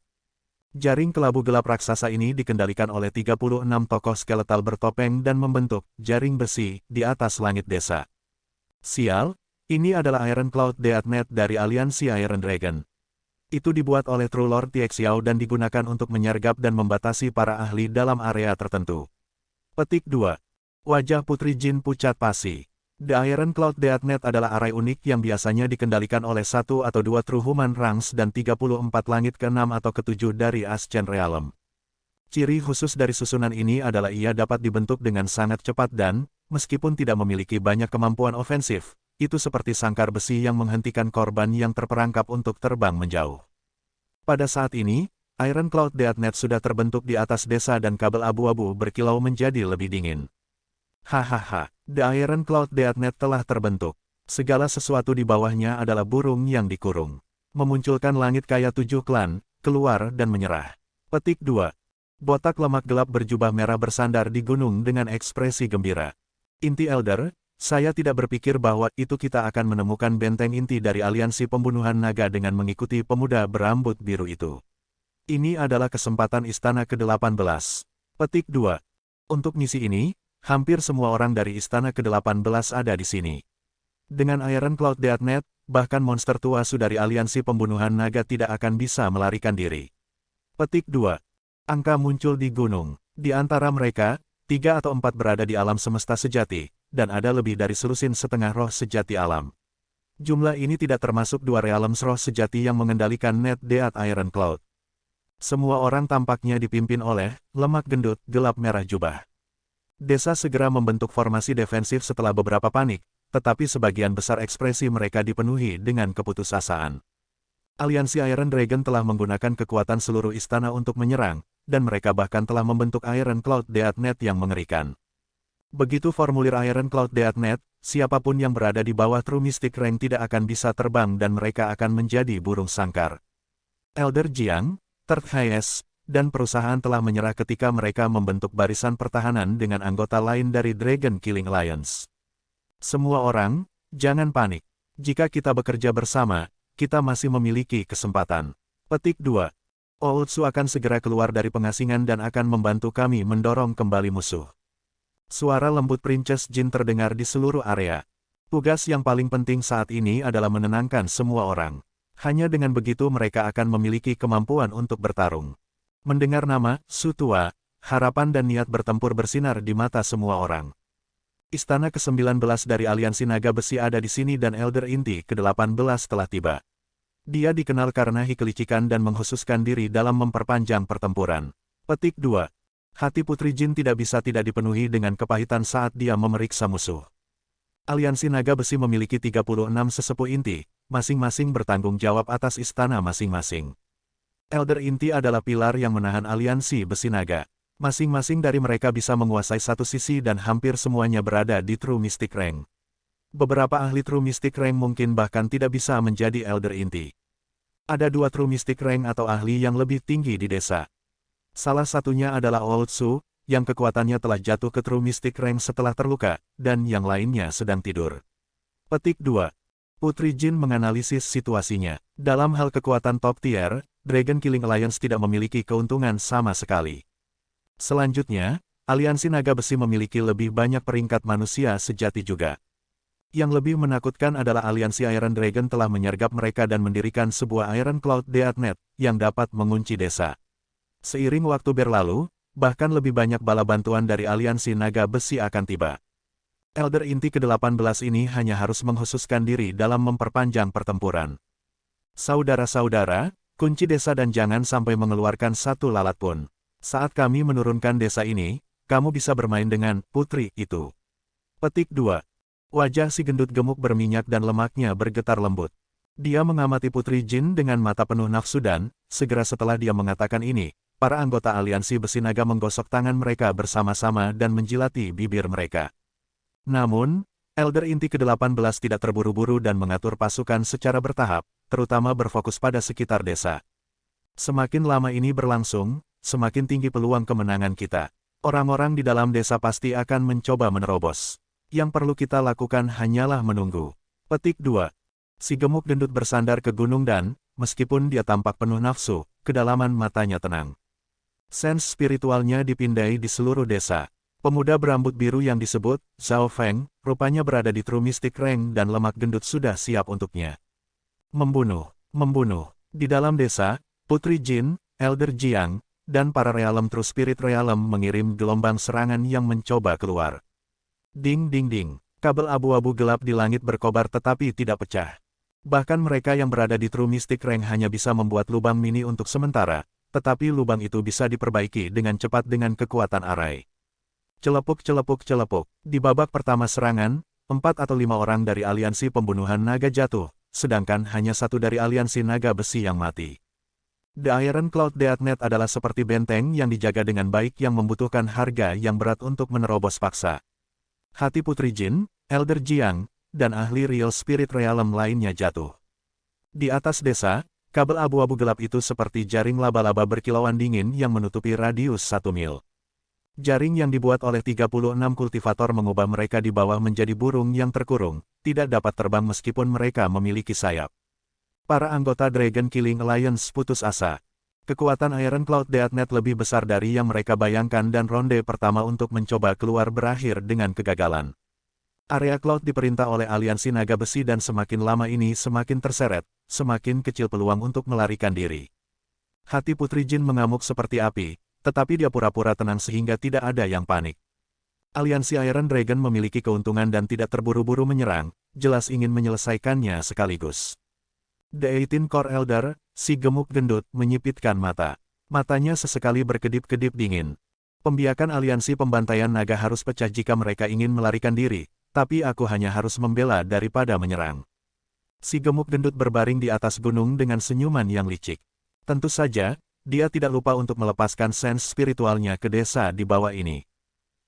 Jaring kelabu gelap raksasa ini dikendalikan oleh 36 tokoh skeletal bertopeng dan membentuk jaring besi di atas langit desa. Sial, ini adalah Iron Cloud Deathnet dari aliansi Iron Dragon. Itu dibuat oleh True Lord Tiaxiao dan digunakan untuk menyergap dan membatasi para ahli dalam area tertentu. Petik 2. Wajah Putri Jin pucat pasi. The Iron Cloud Deathnet adalah arai unik yang biasanya dikendalikan oleh 1 atau 2 True Human Ranks dan 34 langit ke-6 atau ke-7 dari Ancient Realm. Ciri khusus dari susunan ini adalah ia dapat dibentuk dengan sangat cepat dan, meskipun tidak memiliki banyak kemampuan ofensif, itu seperti sangkar besi yang menghentikan korban yang terperangkap untuk terbang menjauh. Pada saat ini, Iron Cloud Deathnet sudah terbentuk di atas desa dan kabel abu-abu berkilau menjadi lebih dingin. Hahaha, The Iron Cloud Deathnet telah terbentuk. Segala sesuatu di bawahnya adalah burung yang dikurung. Memunculkan langit kaya 7 klan, keluar dan menyerah. Petik 2. Botak lemak gelap berjubah merah bersandar di gunung dengan ekspresi gembira. Inti Elder, saya tidak berpikir bahwa itu kita akan menemukan benteng inti dari aliansi pembunuhan naga dengan mengikuti pemuda berambut biru itu. Ini adalah kesempatan istana ke-18. Petik 2. Untuk misi ini, hampir semua orang dari istana ke-18 ada di sini. Dengan Iron Cloud Deathnet, bahkan monster tua dari aliansi pembunuhan naga tidak akan bisa melarikan diri. Petik 2. Angka muncul di gunung. Di antara mereka, 3 atau 4 berada di alam semesta sejati, dan ada lebih dari selusin setengah roh sejati alam. Jumlah ini tidak termasuk 2 realms roh sejati yang mengendalikan Net Death Iron Cloud. Semua orang tampaknya dipimpin oleh lemak gendut gelap merah jubah. Desa segera membentuk formasi defensif setelah beberapa panik, tetapi sebagian besar ekspresi mereka dipenuhi dengan keputusasaan. Aliansi Iron Dragon telah menggunakan kekuatan seluruh istana untuk menyerang, dan mereka bahkan telah membentuk Iron Cloud Deathnet yang mengerikan. Begitu formulir Iron Cloud Deathnet, siapapun yang berada di bawah True Mystic Rank tidak akan bisa terbang dan mereka akan menjadi burung sangkar. Elder Jiang, Third Highest, dan perusahaan telah menyerah ketika mereka membentuk barisan pertahanan dengan anggota lain dari Dragon Killing Alliance. Semua orang, jangan panik. Jika kita bekerja bersama, kita masih memiliki kesempatan. Petik 2. Ootsu akan segera keluar dari pengasingan dan akan membantu kami mendorong kembali musuh. Suara lembut Princess Jin terdengar di seluruh area. Tugas yang paling penting saat ini adalah menenangkan semua orang. Hanya dengan begitu mereka akan memiliki kemampuan untuk bertarung. Mendengar nama Su Tua, harapan dan niat bertempur bersinar di mata semua orang. Istana ke-19 dari Aliansi Naga Besi ada di sini dan Elder Inti ke-18 telah tiba. Dia dikenal karena kelicikan dan menghususkan diri dalam memperpanjang pertempuran. Petik 2. Hati Putri Jin tidak bisa tidak dipenuhi dengan kepahitan saat dia memeriksa musuh. Aliansi Naga Besi memiliki 36 sesepuh inti, masing-masing bertanggung jawab atas istana masing-masing. Elder Inti adalah pilar yang menahan aliansi Besi Naga. Masing-masing dari mereka bisa menguasai satu sisi dan hampir semuanya berada di True Mystic Rank. Beberapa ahli True Mystic Rank mungkin bahkan tidak bisa menjadi Elder Inti. Ada 2 True Mystic Rank atau ahli yang lebih tinggi di desa. Salah satunya adalah Ootsu, yang kekuatannya telah jatuh ke True Mystic Rank setelah terluka, dan yang lainnya sedang tidur. Petik 2. Putri Jin menganalisis situasinya. Dalam hal kekuatan top tier, Dragon Killing Alliance tidak memiliki keuntungan sama sekali. Selanjutnya, aliansi naga besi memiliki lebih banyak peringkat manusia sejati juga. Yang lebih menakutkan adalah aliansi Iron Dragon telah menyergap mereka dan mendirikan sebuah Iron Cloud Deathnet yang dapat mengunci desa. Seiring waktu berlalu, bahkan lebih banyak bala bantuan dari aliansi naga besi akan tiba. Elder inti ke-18 ini hanya harus menghususkan diri dalam memperpanjang pertempuran. Saudara-saudara, kunci desa dan jangan sampai mengeluarkan satu lalat pun. Saat kami menurunkan desa ini, kamu bisa bermain dengan putri itu. Petik 2. Wajah si gendut gemuk berminyak dan lemaknya bergetar lembut. Dia mengamati Putri Jin dengan mata penuh nafsu dan, segera setelah dia mengatakan ini, para anggota aliansi besi naga menggosok tangan mereka bersama-sama dan menjilati bibir mereka. Namun, Elder inti ke-18 tidak terburu-buru dan mengatur pasukan secara bertahap, terutama berfokus pada sekitar desa. Semakin lama ini berlangsung, semakin tinggi peluang kemenangan kita. Orang-orang di dalam desa pasti akan mencoba menerobos. Yang perlu kita lakukan hanyalah menunggu. Petik 2. Si gemuk gendut bersandar ke gunung dan, meskipun dia tampak penuh nafsu, kedalaman matanya tenang. Sense spiritualnya dipindai di seluruh desa. Pemuda berambut biru yang disebut Zhao Feng, rupanya berada di True Mystic Rank dan lemak gendut sudah siap untuknya. Membunuh. Di dalam desa, Putri Jin, Elder Jiang, dan para Realm True Spirit Realm mengirim gelombang serangan yang mencoba keluar. Ding ding ding, kabel abu-abu gelap di langit berkobar tetapi tidak pecah. Bahkan mereka yang berada di True Mystic Rank hanya bisa membuat lubang mini untuk sementara, tetapi lubang itu bisa diperbaiki dengan cepat dengan kekuatan arai. Celepuk. Di babak pertama serangan, 4 atau 5 orang dari aliansi pembunuhan naga jatuh, sedangkan hanya 1 dari aliansi naga besi yang mati. The Iron Cloud Deathnet adalah seperti benteng yang dijaga dengan baik yang membutuhkan harga yang berat untuk menerobos paksa. Hati Putri Jin, Elder Jiang, dan ahli Real Spirit Realm lainnya jatuh. Di atas desa, kabel abu-abu gelap itu seperti jaring laba-laba berkilauan dingin yang menutupi radius 1 mil. Jaring yang dibuat oleh 36 kultivator mengubah mereka di bawah menjadi burung yang terkurung, tidak dapat terbang meskipun mereka memiliki sayap. Para anggota Dragon Killing Alliance putus asa. Kekuatan Iron Cloud Deathnet lebih besar dari yang mereka bayangkan dan ronde pertama untuk mencoba keluar berakhir dengan kegagalan. Area Cloud diperintah oleh aliansi naga besi dan semakin lama ini semakin terseret, semakin kecil peluang untuk melarikan diri. Hati Putri Jin mengamuk seperti api, tetapi dia pura-pura tenang sehingga tidak ada yang panik. Aliansi Iron Dragon memiliki keuntungan dan tidak terburu-buru menyerang, jelas ingin menyelesaikannya sekaligus. The 18 Core Elder, si gemuk gendut, menyipitkan mata. Matanya sesekali berkedip-kedip dingin. Pembiakan aliansi pembantaian naga harus pecah jika mereka ingin melarikan diri, tapi aku hanya harus membela daripada menyerang. Si gemuk gendut berbaring di atas gunung dengan senyuman yang licik. Tentu saja, dia tidak lupa untuk melepaskan sense spiritualnya ke desa di bawah ini.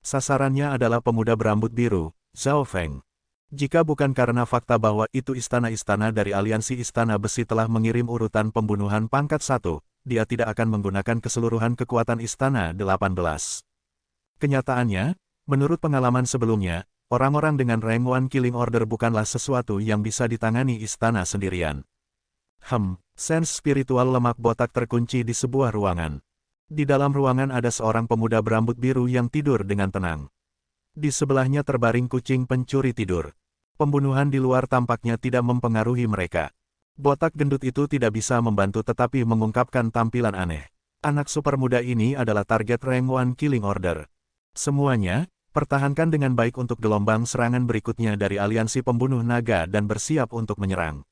Sasarannya adalah pemuda berambut biru, Zhao Feng. Jika bukan karena fakta bahwa itu istana-istana dari aliansi istana besi telah mengirim urutan pembunuhan pangkat 1, dia tidak akan menggunakan keseluruhan kekuatan istana 18. Kenyataannya, menurut pengalaman sebelumnya, orang-orang dengan rank 1 Killing Order bukanlah sesuatu yang bisa ditangani istana sendirian. Sense spiritual lemak botak terkunci di sebuah ruangan. Di dalam ruangan ada seorang pemuda berambut biru yang tidur dengan tenang. Di sebelahnya terbaring kucing pencuri tidur. Pembunuhan di luar tampaknya tidak mempengaruhi mereka. Botak gendut itu tidak bisa membantu tetapi mengungkapkan tampilan aneh. Anak super muda ini adalah target rank 1 Killing Order. Semuanya, pertahankan dengan baik untuk gelombang serangan berikutnya dari aliansi pembunuh naga dan bersiap untuk menyerang.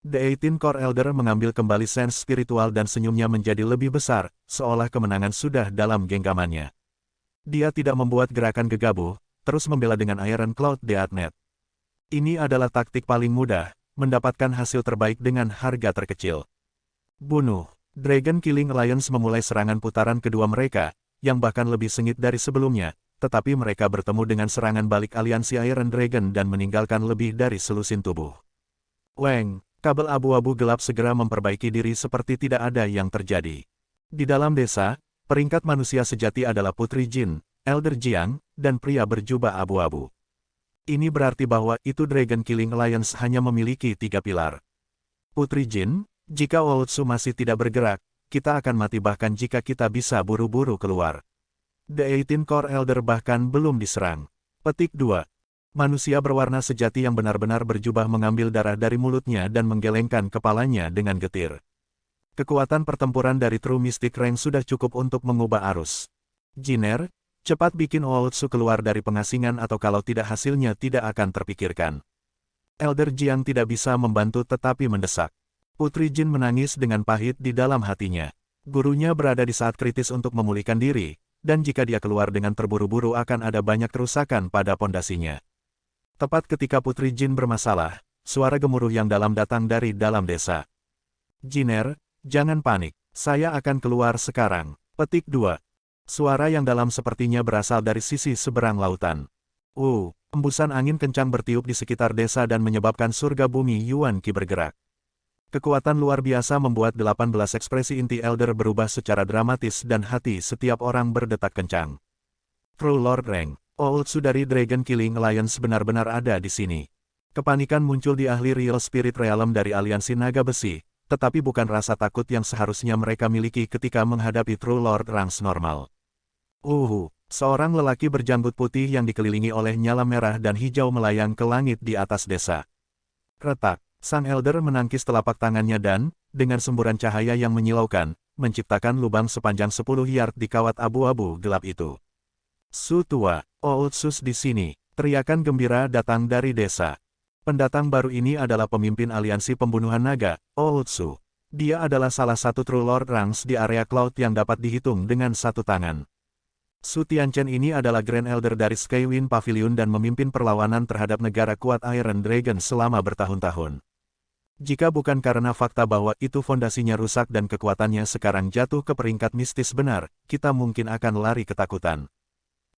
The 18 Core Elder mengambil kembali sense spiritual dan senyumnya menjadi lebih besar, seolah kemenangan sudah dalam genggamannya. Dia tidak membuat gerakan gegabah, terus membela dengan Iron Cloud Deathnet. Ini adalah taktik paling mudah, mendapatkan hasil terbaik dengan harga terkecil. Bunuh. Dragon Killing Alliance memulai serangan putaran kedua mereka, yang bahkan lebih sengit dari sebelumnya, tetapi mereka bertemu dengan serangan balik aliansi Iron Dragon dan meninggalkan lebih dari selusin tubuh. Weng, kabel abu-abu gelap segera memperbaiki diri seperti tidak ada yang terjadi. Di dalam desa, peringkat manusia sejati adalah Putri Jin, Elder Jiang, dan pria berjubah abu-abu. Ini berarti bahwa itu Dragon Killing Alliance hanya memiliki 3 pilar. Putri Jin, jika Ootsu masih tidak bergerak, kita akan mati bahkan jika kita bisa buru-buru keluar. The 18 Core Elder bahkan belum diserang. Petik 2. Manusia berwarna sejati yang benar-benar berjubah mengambil darah dari mulutnya dan menggelengkan kepalanya dengan getir. Kekuatan pertempuran dari True Mystic Rank sudah cukup untuk mengubah arus. Jiner, cepat bikin Ootsu keluar dari pengasingan atau kalau tidak hasilnya tidak akan terpikirkan. Elder Jiang tidak bisa membantu tetapi mendesak. Putri Jin menangis dengan pahit di dalam hatinya. Gurunya berada di saat kritis untuk memulihkan diri, dan jika dia keluar dengan terburu-buru akan ada banyak kerusakan pada pondasinya. Tepat ketika Putri Jin bermasalah, suara gemuruh yang dalam datang dari dalam desa. Jiner, jangan panik, saya akan keluar sekarang. Petik 2. Suara yang dalam sepertinya berasal dari sisi seberang lautan. Embusan angin kencang bertiup di sekitar desa dan menyebabkan surga bumi Yuan Qi bergerak. Kekuatan luar biasa membuat 18 ekspresi inti Elder berubah secara dramatis dan hati setiap orang berdetak kencang. True Lord Rank, Ootsu dari Dragon Killing Alliance benar-benar ada di sini. Kepanikan muncul di ahli Real Spirit Realm dari aliansi naga besi, tetapi bukan rasa takut yang seharusnya mereka miliki ketika menghadapi True Lord Ranks normal. Seorang lelaki berjanggut putih yang dikelilingi oleh nyala merah dan hijau melayang ke langit di atas desa. Retak, sang elder menangkis telapak tangannya dan, dengan semburan cahaya yang menyilaukan, menciptakan lubang sepanjang 10 yard di kawat abu-abu gelap itu. Su tua, Ootsus di sini, teriakan gembira datang dari desa. Pendatang baru ini adalah pemimpin aliansi pembunuhan naga, Ootsu. Dia adalah salah satu True Lord Ranks di area Cloud yang dapat dihitung dengan satu tangan. Su Tianchen ini adalah Grand Elder dari Skywind Pavilion dan memimpin perlawanan terhadap negara kuat Iron Dragon selama bertahun-tahun. Jika bukan karena fakta bahwa itu fondasinya rusak dan kekuatannya sekarang jatuh ke peringkat mistis benar, kita mungkin akan lari ketakutan.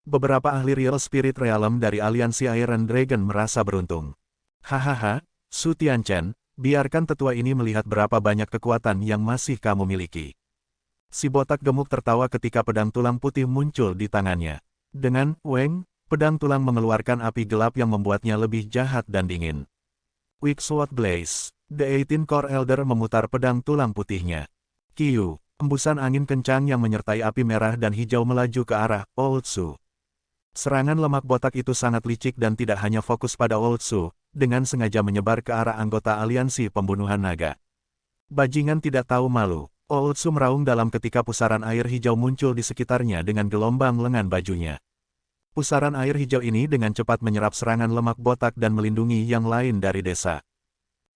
Beberapa ahli Real Spirit Realm dari aliansi Iron Dragon merasa beruntung. Hahaha, Su Tianchen, biarkan tetua ini melihat berapa banyak kekuatan yang masih kamu miliki. Si botak gemuk tertawa ketika pedang tulang putih muncul di tangannya. Dengan weng, pedang tulang mengeluarkan api gelap yang membuatnya lebih jahat dan dingin. Weak Sword Blaze, The 18 Core Elder memutar pedang tulang putihnya. Kiu, embusan angin kencang yang menyertai api merah dan hijau melaju ke arah Ootsu. Serangan lemak botak itu sangat licik dan tidak hanya fokus pada Ootsu, dengan sengaja menyebar ke arah anggota aliansi pembunuhan naga. Bajingan tidak tahu malu. Ootsu meraung dalam ketika pusaran air hijau muncul di sekitarnya dengan gelombang lengan bajunya. Pusaran air hijau ini dengan cepat menyerap serangan lemak botak dan melindungi yang lain dari desa.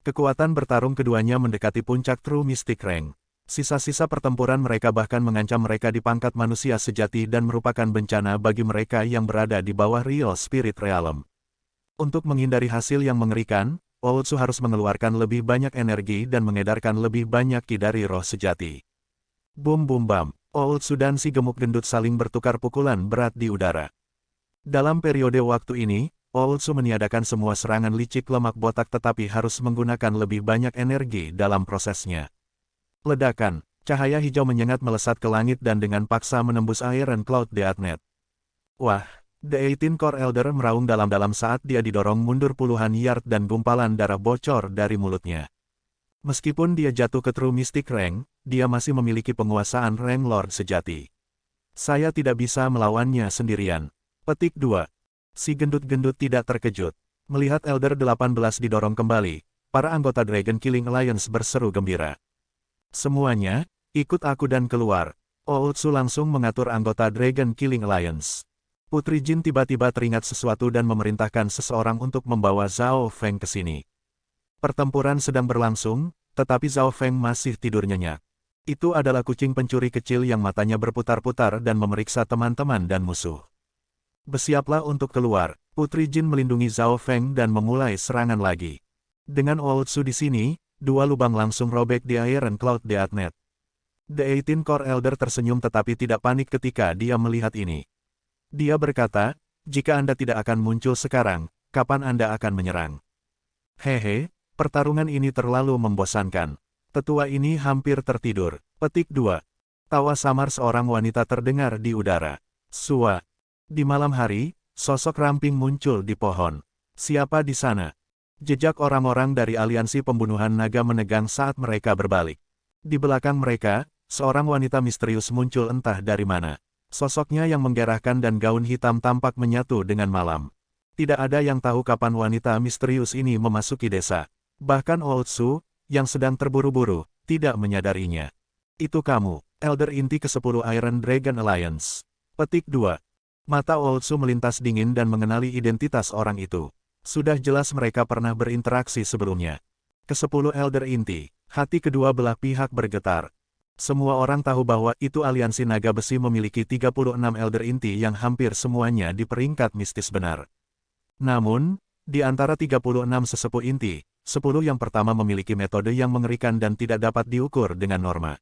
Kekuatan bertarung keduanya mendekati puncak True Mystic Rank. Sisa-sisa pertempuran mereka bahkan mengancam mereka di pangkat manusia sejati dan merupakan bencana bagi mereka yang berada di bawah Real Spirit Realm. Untuk menghindari hasil yang mengerikan, Ootsu harus mengeluarkan lebih banyak energi dan mengedarkan lebih banyak ki dari roh sejati. Bum bum bam, Ootsu dan si gemuk gendut saling bertukar pukulan berat di udara. Dalam periode waktu ini, Ootsu meniadakan semua serangan licik lemak botak tetapi harus menggunakan lebih banyak energi dalam prosesnya. Ledakan, cahaya hijau menyengat melesat ke langit dan dengan paksa menembus Iron Cloud Deathnet. Wah! The 18 Core Elder meraung dalam-dalam saat dia didorong mundur puluhan yard dan gumpalan darah bocor dari mulutnya. Meskipun dia jatuh ke True Mystic Rank, dia masih memiliki penguasaan Rank Lord sejati. Saya tidak bisa melawannya sendirian. Petik 2. Si gendut-gendut tidak terkejut. Melihat Elder 18 didorong kembali, para anggota Dragon Killing Alliance berseru gembira. Semuanya, ikut aku dan keluar. Ootsu langsung mengatur anggota Dragon Killing Alliance. Putri Jin tiba-tiba teringat sesuatu dan memerintahkan seseorang untuk membawa Zhao Feng ke sini. Pertempuran sedang berlangsung, tetapi Zhao Feng masih tidur nyenyak. Itu adalah kucing pencuri kecil yang matanya berputar-putar dan memeriksa teman-teman dan musuh. Bersiaplah untuk keluar. Putri Jin melindungi Zhao Feng dan memulai serangan lagi. Dengan Ootsu di sini, dua lubang langsung robek di Iron Cloud Deathnet. The 18 Core Elder tersenyum tetapi tidak panik ketika dia melihat ini. Dia berkata, jika Anda tidak akan muncul sekarang, kapan Anda akan menyerang? Hehe, pertarungan ini terlalu membosankan. Tetua ini hampir tertidur. Petik 2. Tawa samar seorang wanita terdengar di udara. Sua. Di malam hari, sosok ramping muncul di pohon. Siapa di sana? Jejak orang-orang dari aliansi pembunuhan naga menegang saat mereka berbalik. Di belakang mereka, seorang wanita misterius muncul entah dari mana. Sosoknya yang menggerahkan dan gaun hitam tampak menyatu dengan malam. Tidak ada yang tahu kapan wanita misterius ini memasuki desa. Bahkan Old-Su, yang sedang terburu-buru, tidak menyadarinya. Itu kamu, Elder Inti ke-10 Iron Dragon Alliance. Petik 2. Mata Old-Su melintas dingin dan mengenali identitas orang itu. Sudah jelas mereka pernah berinteraksi sebelumnya. Ke-10 Elder Inti, hati kedua belah pihak bergetar. Semua orang tahu bahwa itu aliansi naga besi memiliki 36 Elder Inti yang hampir semuanya di peringkat mistis benar. Namun, di antara 36 sesepuh inti, 10 yang pertama memiliki metode yang mengerikan dan tidak dapat diukur dengan norma.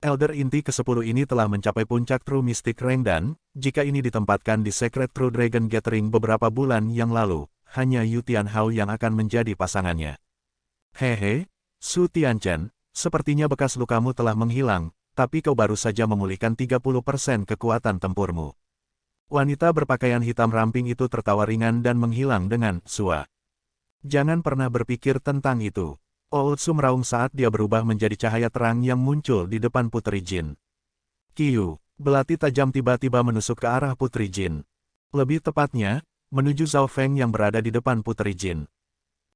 Elder Inti ke-10 ini telah mencapai puncak True Mystic Rank dan, jika ini ditempatkan di Secret True Dragon Gathering beberapa bulan yang lalu, hanya Yu Tianhao yang akan menjadi pasangannya. Hehe, Su Tianchen, sepertinya bekas lukamu telah menghilang, tapi kau baru saja memulihkan 30% kekuatan tempurmu. Wanita berpakaian hitam ramping itu tertawa ringan dan menghilang dengan sua. Jangan pernah berpikir tentang itu. Old-Su meraung saat dia berubah menjadi cahaya terang yang muncul di depan Putri Jin. Kiyu, belati tajam tiba-tiba menusuk ke arah Putri Jin. Lebih tepatnya, menuju Zhao Feng yang berada di depan Putri Jin.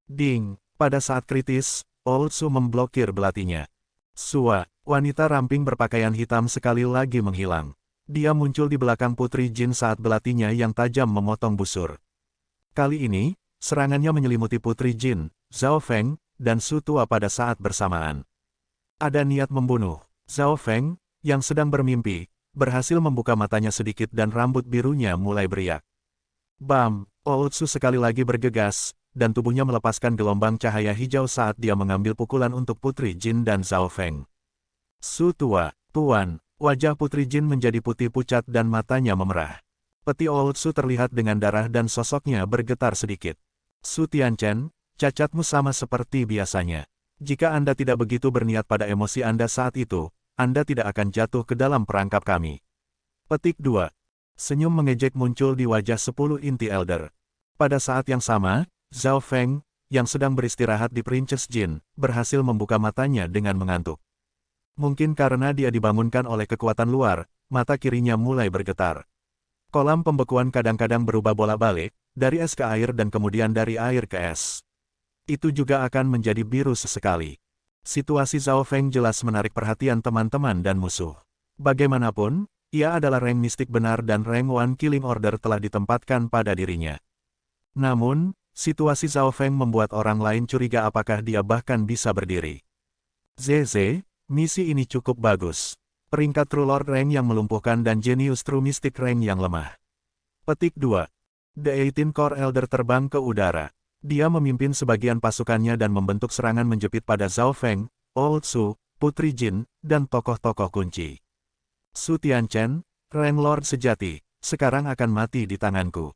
Ding, pada saat kritis, Old-Su memblokir belatinya. Sua, wanita ramping berpakaian hitam sekali lagi menghilang. Dia muncul di belakang Putri Jin saat belatinya yang tajam memotong busur. Kali ini, serangannya menyelimuti Putri Jin, Zhao Feng, dan Su Tua pada saat bersamaan. Ada niat membunuh. Zhao Feng, yang sedang bermimpi, berhasil membuka matanya sedikit dan rambut birunya mulai beriak. Bam! Old-Su sekali lagi bergegas, dan tubuhnya melepaskan gelombang cahaya hijau saat dia mengambil pukulan untuk Putri Jin dan Zhao Feng. Su Tua, Tuan! Wajah Putri Jin menjadi putih pucat dan matanya memerah. Peti Old-Su terlihat dengan darah dan sosoknya bergetar sedikit. Su Tianchen, cacatmu sama seperti biasanya. Jika Anda tidak begitu berniat pada emosi Anda saat itu, Anda tidak akan jatuh ke dalam perangkap kami. Petik 2. Senyum mengejek muncul di wajah 10 inti Elder. Pada saat yang sama, Zhao Feng, yang sedang beristirahat di Princess Jin, berhasil membuka matanya dengan mengantuk. Mungkin karena dia dibangunkan oleh kekuatan luar, mata kirinya mulai bergetar. Kolam pembekuan kadang-kadang berubah bolak-balik, dari es ke air dan kemudian dari air ke es. Itu juga akan menjadi biru sesekali. Situasi Zhao Feng jelas menarik perhatian teman-teman dan musuh. Bagaimanapun, ia adalah rank mistik benar dan rank One Killing Order telah ditempatkan pada dirinya. Namun, situasi Zhao Feng membuat orang lain curiga apakah dia bahkan bisa berdiri. Zeze, misi ini cukup bagus. Peringkat True Lord Rank yang melumpuhkan dan Genius True Mystic Rank yang lemah. Petik 2. The 18 Core Elder terbang ke udara. Dia memimpin sebagian pasukannya dan membentuk serangan menjepit pada Zhao Feng, Old-Su, Putri Jin, dan tokoh-tokoh kunci. Su Tianchen, Rank Lord sejati, sekarang akan mati di tanganku.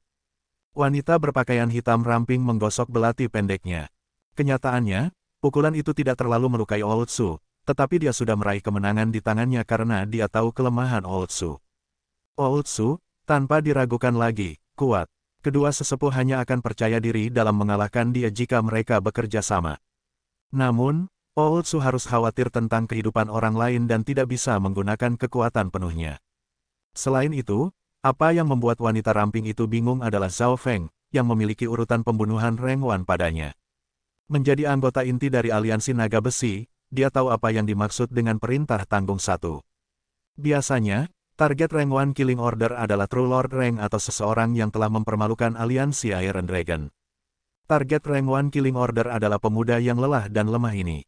Wanita berpakaian hitam ramping menggosok belati pendeknya. Kenyataannya, pukulan itu tidak terlalu melukai Old-Su, tetapi dia sudah meraih kemenangan di tangannya karena dia tahu kelemahan Old-Su. Old-Su, tanpa diragukan lagi, kuat. Kedua sesepuh hanya akan percaya diri dalam mengalahkan dia jika mereka bekerja sama. Namun, Old-Su harus khawatir tentang kehidupan orang lain dan tidak bisa menggunakan kekuatan penuhnya. Selain itu, apa yang membuat wanita ramping itu bingung adalah Zhao Feng, yang memiliki urutan pembunuhan Rank One padanya. Menjadi anggota inti dari aliansi naga besi, dia tahu apa yang dimaksud dengan perintah tanggung satu. Biasanya, target Rank One Killing Order adalah True Lord Rank atau seseorang yang telah mempermalukan aliansi Iron Dragon. Target Rank One Killing Order adalah pemuda yang lelah dan lemah ini.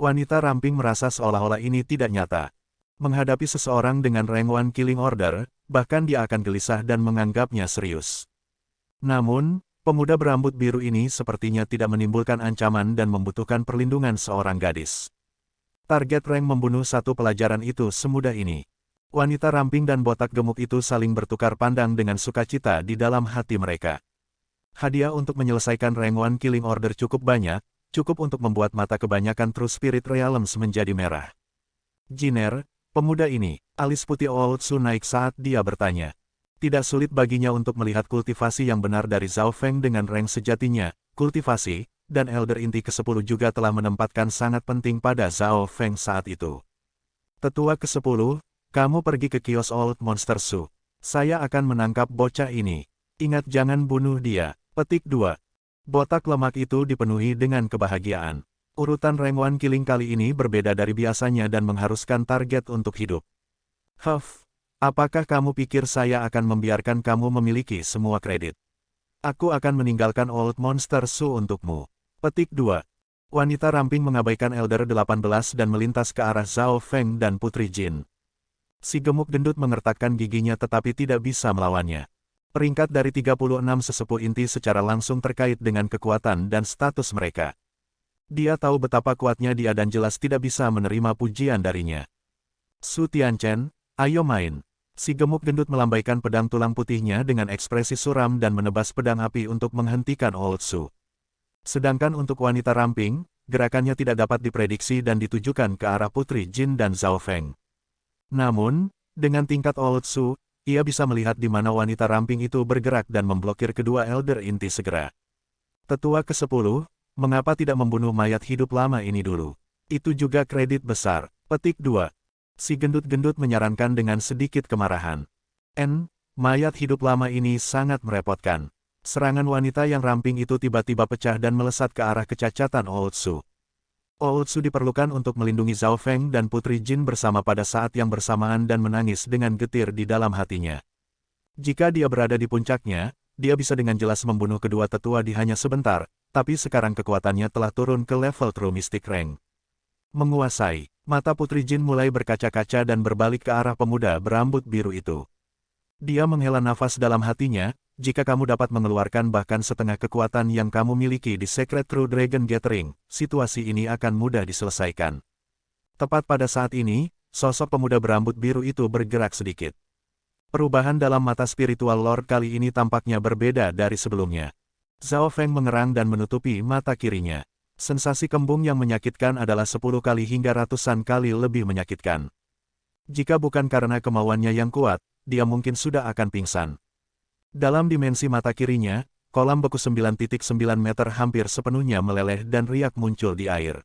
Wanita ramping merasa seolah-olah ini tidak nyata. Menghadapi seseorang dengan Rank One Killing Order, bahkan dia akan gelisah dan menganggapnya serius. Namun, pemuda berambut biru ini sepertinya tidak menimbulkan ancaman dan membutuhkan perlindungan seorang gadis. Target rank membunuh satu pelajaran itu semudah ini. Wanita ramping dan botak gemuk itu saling bertukar pandang dengan sukacita di dalam hati mereka. Hadiah untuk menyelesaikan rank One Killing Order cukup banyak, cukup untuk membuat mata kebanyakan True Spirit Realms menjadi merah. Jiner, pemuda ini, alis putih Old-Su naik saat dia bertanya. Tidak sulit baginya untuk melihat kultivasi yang benar dari Zhao Feng dengan rank sejatinya, kultivasi, dan Elder Inti ke-10 juga telah menempatkan sangat penting pada Zhao Feng saat itu. Tetua ke-10, kamu pergi ke kios Old Monster Su. Saya akan menangkap bocah ini. Ingat jangan bunuh dia. Petik 2. Botak lemak itu dipenuhi dengan kebahagiaan. Urutan rank 1 killing kali ini berbeda dari biasanya dan mengharuskan target untuk hidup. Huff. Apakah kamu pikir saya akan membiarkan kamu memiliki semua kredit? Aku akan meninggalkan Old Monster Su untukmu. Petik 2. Wanita ramping mengabaikan Elder 18 dan melintas ke arah Zhao Feng dan Putri Jin. Si gemuk gendut mengertakkan giginya tetapi tidak bisa melawannya. Peringkat dari 36 sesepuh inti secara langsung terkait dengan kekuatan dan status mereka. Dia tahu betapa kuatnya dia dan jelas tidak bisa menerima pujian darinya. Su Tianchen, ayo main. Si gemuk gendut melambaikan pedang tulang putihnya dengan ekspresi suram dan menebas pedang api untuk menghentikan Old Su. Sedangkan untuk wanita ramping, gerakannya tidak dapat diprediksi dan ditujukan ke arah Putri Jin dan Zhao Feng. Namun, dengan tingkat Old Su, ia bisa melihat di mana wanita ramping itu bergerak dan memblokir kedua Elder Inti segera. Tetua ke-10, mengapa tidak membunuh mayat hidup lama ini dulu? Itu juga kredit besar. Petik 2. Si gendut-gendut menyarankan dengan sedikit kemarahan. Mayat hidup lama ini sangat merepotkan. Serangan wanita yang ramping itu tiba-tiba pecah dan melesat ke arah kecacatan Old Su. Old Su diperlukan untuk melindungi Zhao Feng dan Putri Jin bersama pada saat yang bersamaan dan menangis dengan getir di dalam hatinya. Jika dia berada di puncaknya, dia bisa dengan jelas membunuh kedua tetua di hanya sebentar, tapi sekarang kekuatannya telah turun ke level True Mystic Rank. Menguasai, mata Putri Jin mulai berkaca-kaca dan berbalik ke arah pemuda berambut biru itu. Dia menghela nafas dalam hatinya, jika kamu dapat mengeluarkan bahkan setengah kekuatan yang kamu miliki di Secret True Dragon Gathering, situasi ini akan mudah diselesaikan. Tepat pada saat ini, sosok pemuda berambut biru itu bergerak sedikit. Perubahan dalam mata spiritual Lord kali ini tampaknya berbeda dari sebelumnya. Zhao Feng mengerang dan menutupi mata kirinya. Sensasi kembung yang menyakitkan adalah 10 kali hingga ratusan kali lebih menyakitkan. Jika bukan karena kemauannya yang kuat, dia mungkin sudah akan pingsan. Dalam dimensi mata kirinya, kolam beku 9.9 meter hampir sepenuhnya meleleh dan riak muncul di air.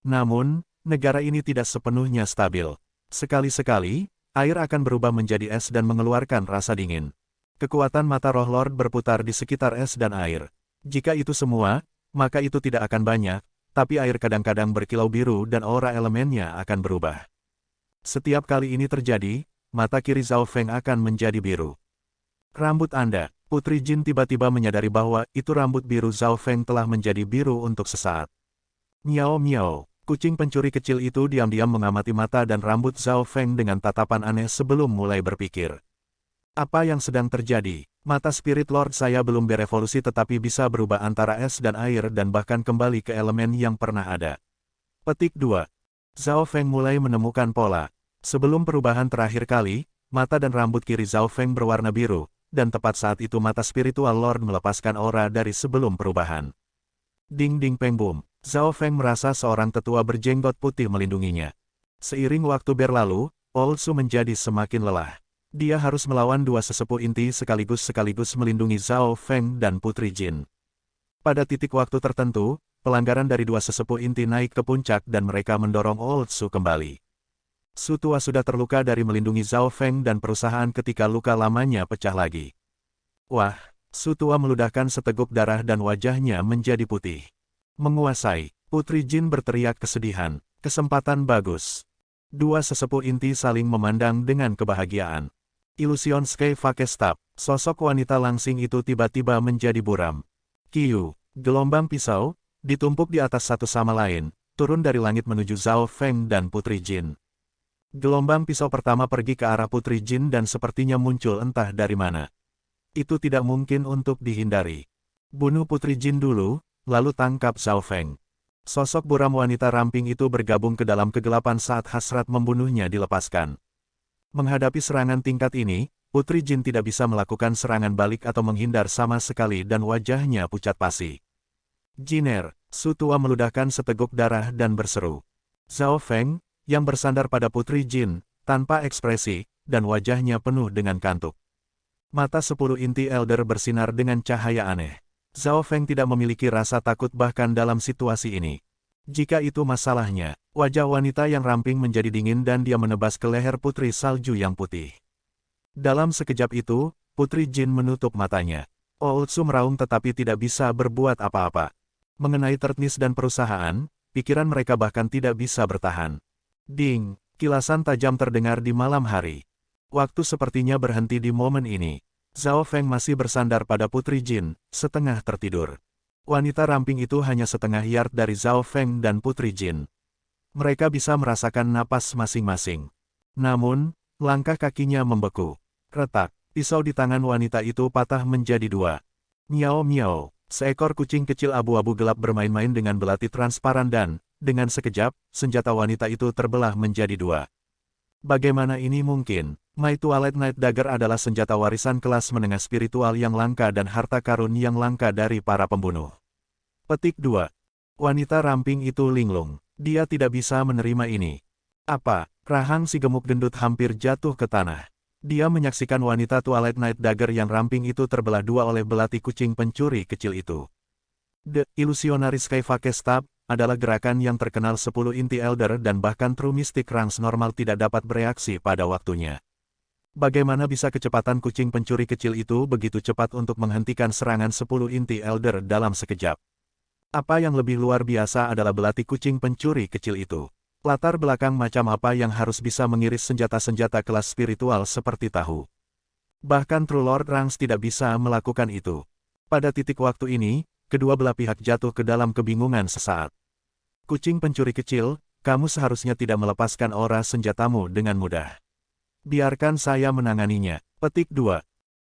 Namun, negara ini tidak sepenuhnya stabil. Sekali-sekali, air akan berubah menjadi es dan mengeluarkan rasa dingin. Kekuatan mata roh Lord berputar di sekitar es dan air. Jika itu semua, maka itu tidak akan banyak, tapi air kadang-kadang berkilau biru dan aura elemennya akan berubah. Setiap kali ini terjadi, mata kiri Zhao Feng akan menjadi biru. Rambut Anda, Putri Jin tiba-tiba menyadari bahwa itu rambut biru Zhao Feng telah menjadi biru untuk sesaat. Miau-miau, kucing pencuri kecil itu diam-diam mengamati mata dan rambut Zhao Feng dengan tatapan aneh sebelum mulai berpikir. Apa yang sedang terjadi? Mata Spirit Lord saya belum berevolusi tetapi bisa berubah antara es dan air dan bahkan kembali ke elemen yang pernah ada. Petik 2. Zhao Feng mulai menemukan pola. Sebelum perubahan terakhir kali, mata dan rambut kiri Zhao Feng berwarna biru, dan tepat saat itu mata Spiritual Lord melepaskan aura dari sebelum perubahan. Ding ding peng boom, Zhao Feng merasa seorang tetua berjenggot putih melindunginya. Seiring waktu berlalu, Old Su menjadi semakin lelah. Dia harus melawan dua sesepuh inti sekaligus melindungi Zhao Feng dan Putri Jin. Pada titik waktu tertentu, pelanggaran dari dua sesepuh inti naik ke puncak dan mereka mendorong Old Su kembali. Su tua sudah terluka dari melindungi Zhao Feng dan perusahaan ketika luka lamanya pecah lagi. Wah, Su tua meludahkan seteguk darah dan wajahnya menjadi putih. Menguasai, Putri Jin berteriak kesedihan. Kesempatan bagus. Dua sesepuh inti saling memandang dengan kebahagiaan. Illusion Sky Fakestab, sosok wanita langsing itu tiba-tiba menjadi buram. Kiyu, gelombang pisau, ditumpuk di atas satu sama lain, turun dari langit menuju Zhao Feng dan Putri Jin. Gelombang pisau pertama pergi ke arah Putri Jin dan sepertinya muncul entah dari mana. Itu tidak mungkin untuk dihindari. Bunuh Putri Jin dulu, lalu tangkap Zhao Feng. Sosok buram wanita ramping itu bergabung ke dalam kegelapan saat hasrat membunuhnya dilepaskan. Menghadapi serangan tingkat ini, Putri Jin tidak bisa melakukan serangan balik atau menghindar sama sekali dan wajahnya pucat pasi. Jiner, Su tua meludahkan seteguk darah dan berseru. Zhao Feng, yang bersandar pada Putri Jin, tanpa ekspresi, dan wajahnya penuh dengan kantuk. Mata 10 inti Elder bersinar dengan cahaya aneh. Zhao Feng tidak memiliki rasa takut bahkan dalam situasi ini. Jika itu masalahnya, wajah wanita yang ramping menjadi dingin dan dia menebas ke leher putri salju yang putih. Dalam sekejap itu, Putri Jin menutup matanya. Oultsu meraung tetapi tidak bisa berbuat apa-apa. Mengenai tertnis dan perusahaan, pikiran mereka bahkan tidak bisa bertahan. Ding, kilasan tajam terdengar di malam hari. Waktu sepertinya berhenti di momen ini. Zhao Feng masih bersandar pada Putri Jin, setengah tertidur. Wanita ramping itu hanya setengah yard dari Zhao Feng dan Putri Jin. Mereka bisa merasakan napas masing-masing. Namun, langkah kakinya membeku. Retak, pisau di tangan wanita itu patah menjadi dua. Miao miao, seekor kucing kecil abu-abu gelap bermain-main dengan belati transparan dan, dengan sekejap, senjata wanita itu terbelah menjadi dua. Bagaimana ini mungkin? My Twilight Night Dagger adalah senjata warisan kelas menengah spiritual yang langka dan harta karun yang langka dari para pembunuh. Petik 2. Wanita ramping itu linglung. Dia tidak bisa menerima ini. Apa? Rahang si gemuk gendut hampir jatuh ke tanah. Dia menyaksikan wanita Twilight Night Dagger yang ramping itu terbelah dua oleh belati kucing pencuri kecil itu. The Illusionary Skyfake Stab adalah gerakan yang terkenal 10 inti Elder dan bahkan True Mystic Ranks normal tidak dapat bereaksi pada waktunya. Bagaimana bisa kecepatan kucing pencuri kecil itu begitu cepat untuk menghentikan serangan 10 inti Elder dalam sekejap? Apa yang lebih luar biasa adalah belati kucing pencuri kecil itu. Latar belakang macam apa yang harus bisa mengiris senjata-senjata kelas spiritual seperti tahu. Bahkan True Lord Ranks tidak bisa melakukan itu. Pada titik waktu ini, kedua belah pihak jatuh ke dalam kebingungan sesaat. Kucing pencuri kecil, kamu seharusnya tidak melepaskan aura senjatamu dengan mudah. Biarkan saya menanganinya. Petik 2.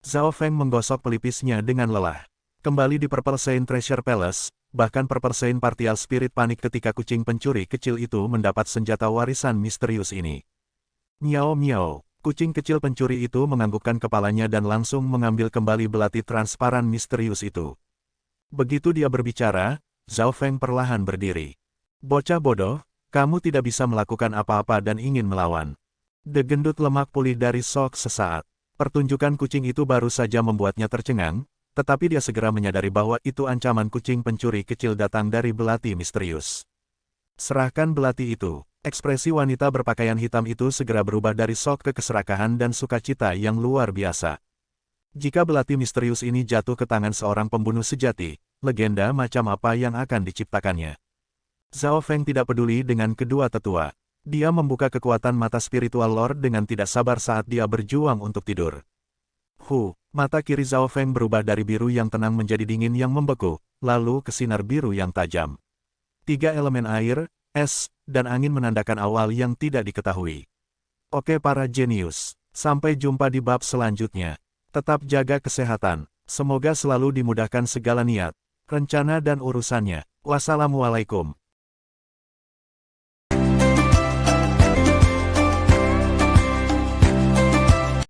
Zhao Feng menggosok pelipisnya dengan lelah. Kembali di Purple Saint Treasure Palace, bahkan Purple Saint Partial Spirit panik ketika kucing pencuri kecil itu mendapat senjata warisan misterius ini. Miao miao, kucing kecil pencuri itu menganggukkan kepalanya dan langsung mengambil kembali belati transparan misterius itu. Begitu dia berbicara, Zhao Feng perlahan berdiri. Bocah bodoh, kamu tidak bisa melakukan apa-apa dan ingin melawan. The gendut lemak pulih dari shock sesaat. Pertunjukan kucing itu baru saja membuatnya tercengang, tetapi dia segera menyadari bahwa itu ancaman kucing pencuri kecil datang dari belati misterius. Serahkan belati itu. Ekspresi wanita berpakaian hitam itu segera berubah dari shock ke keserakahan dan sukacita yang luar biasa. Jika belati misterius ini jatuh ke tangan seorang pembunuh sejati, legenda macam apa yang akan diciptakannya? Zhao Feng tidak peduli dengan kedua tetua. Dia membuka kekuatan mata spiritual Lord dengan tidak sabar saat dia berjuang untuk tidur. Mata kiri Zhao Feng berubah dari biru yang tenang menjadi dingin yang membeku, lalu ke sinar biru yang tajam. 3 elemen air, es, dan angin menandakan awal yang tidak diketahui. Oke para jenius, sampai jumpa di bab selanjutnya. Tetap jaga kesehatan, semoga selalu dimudahkan segala niat, rencana dan urusannya. Wassalamualaikum.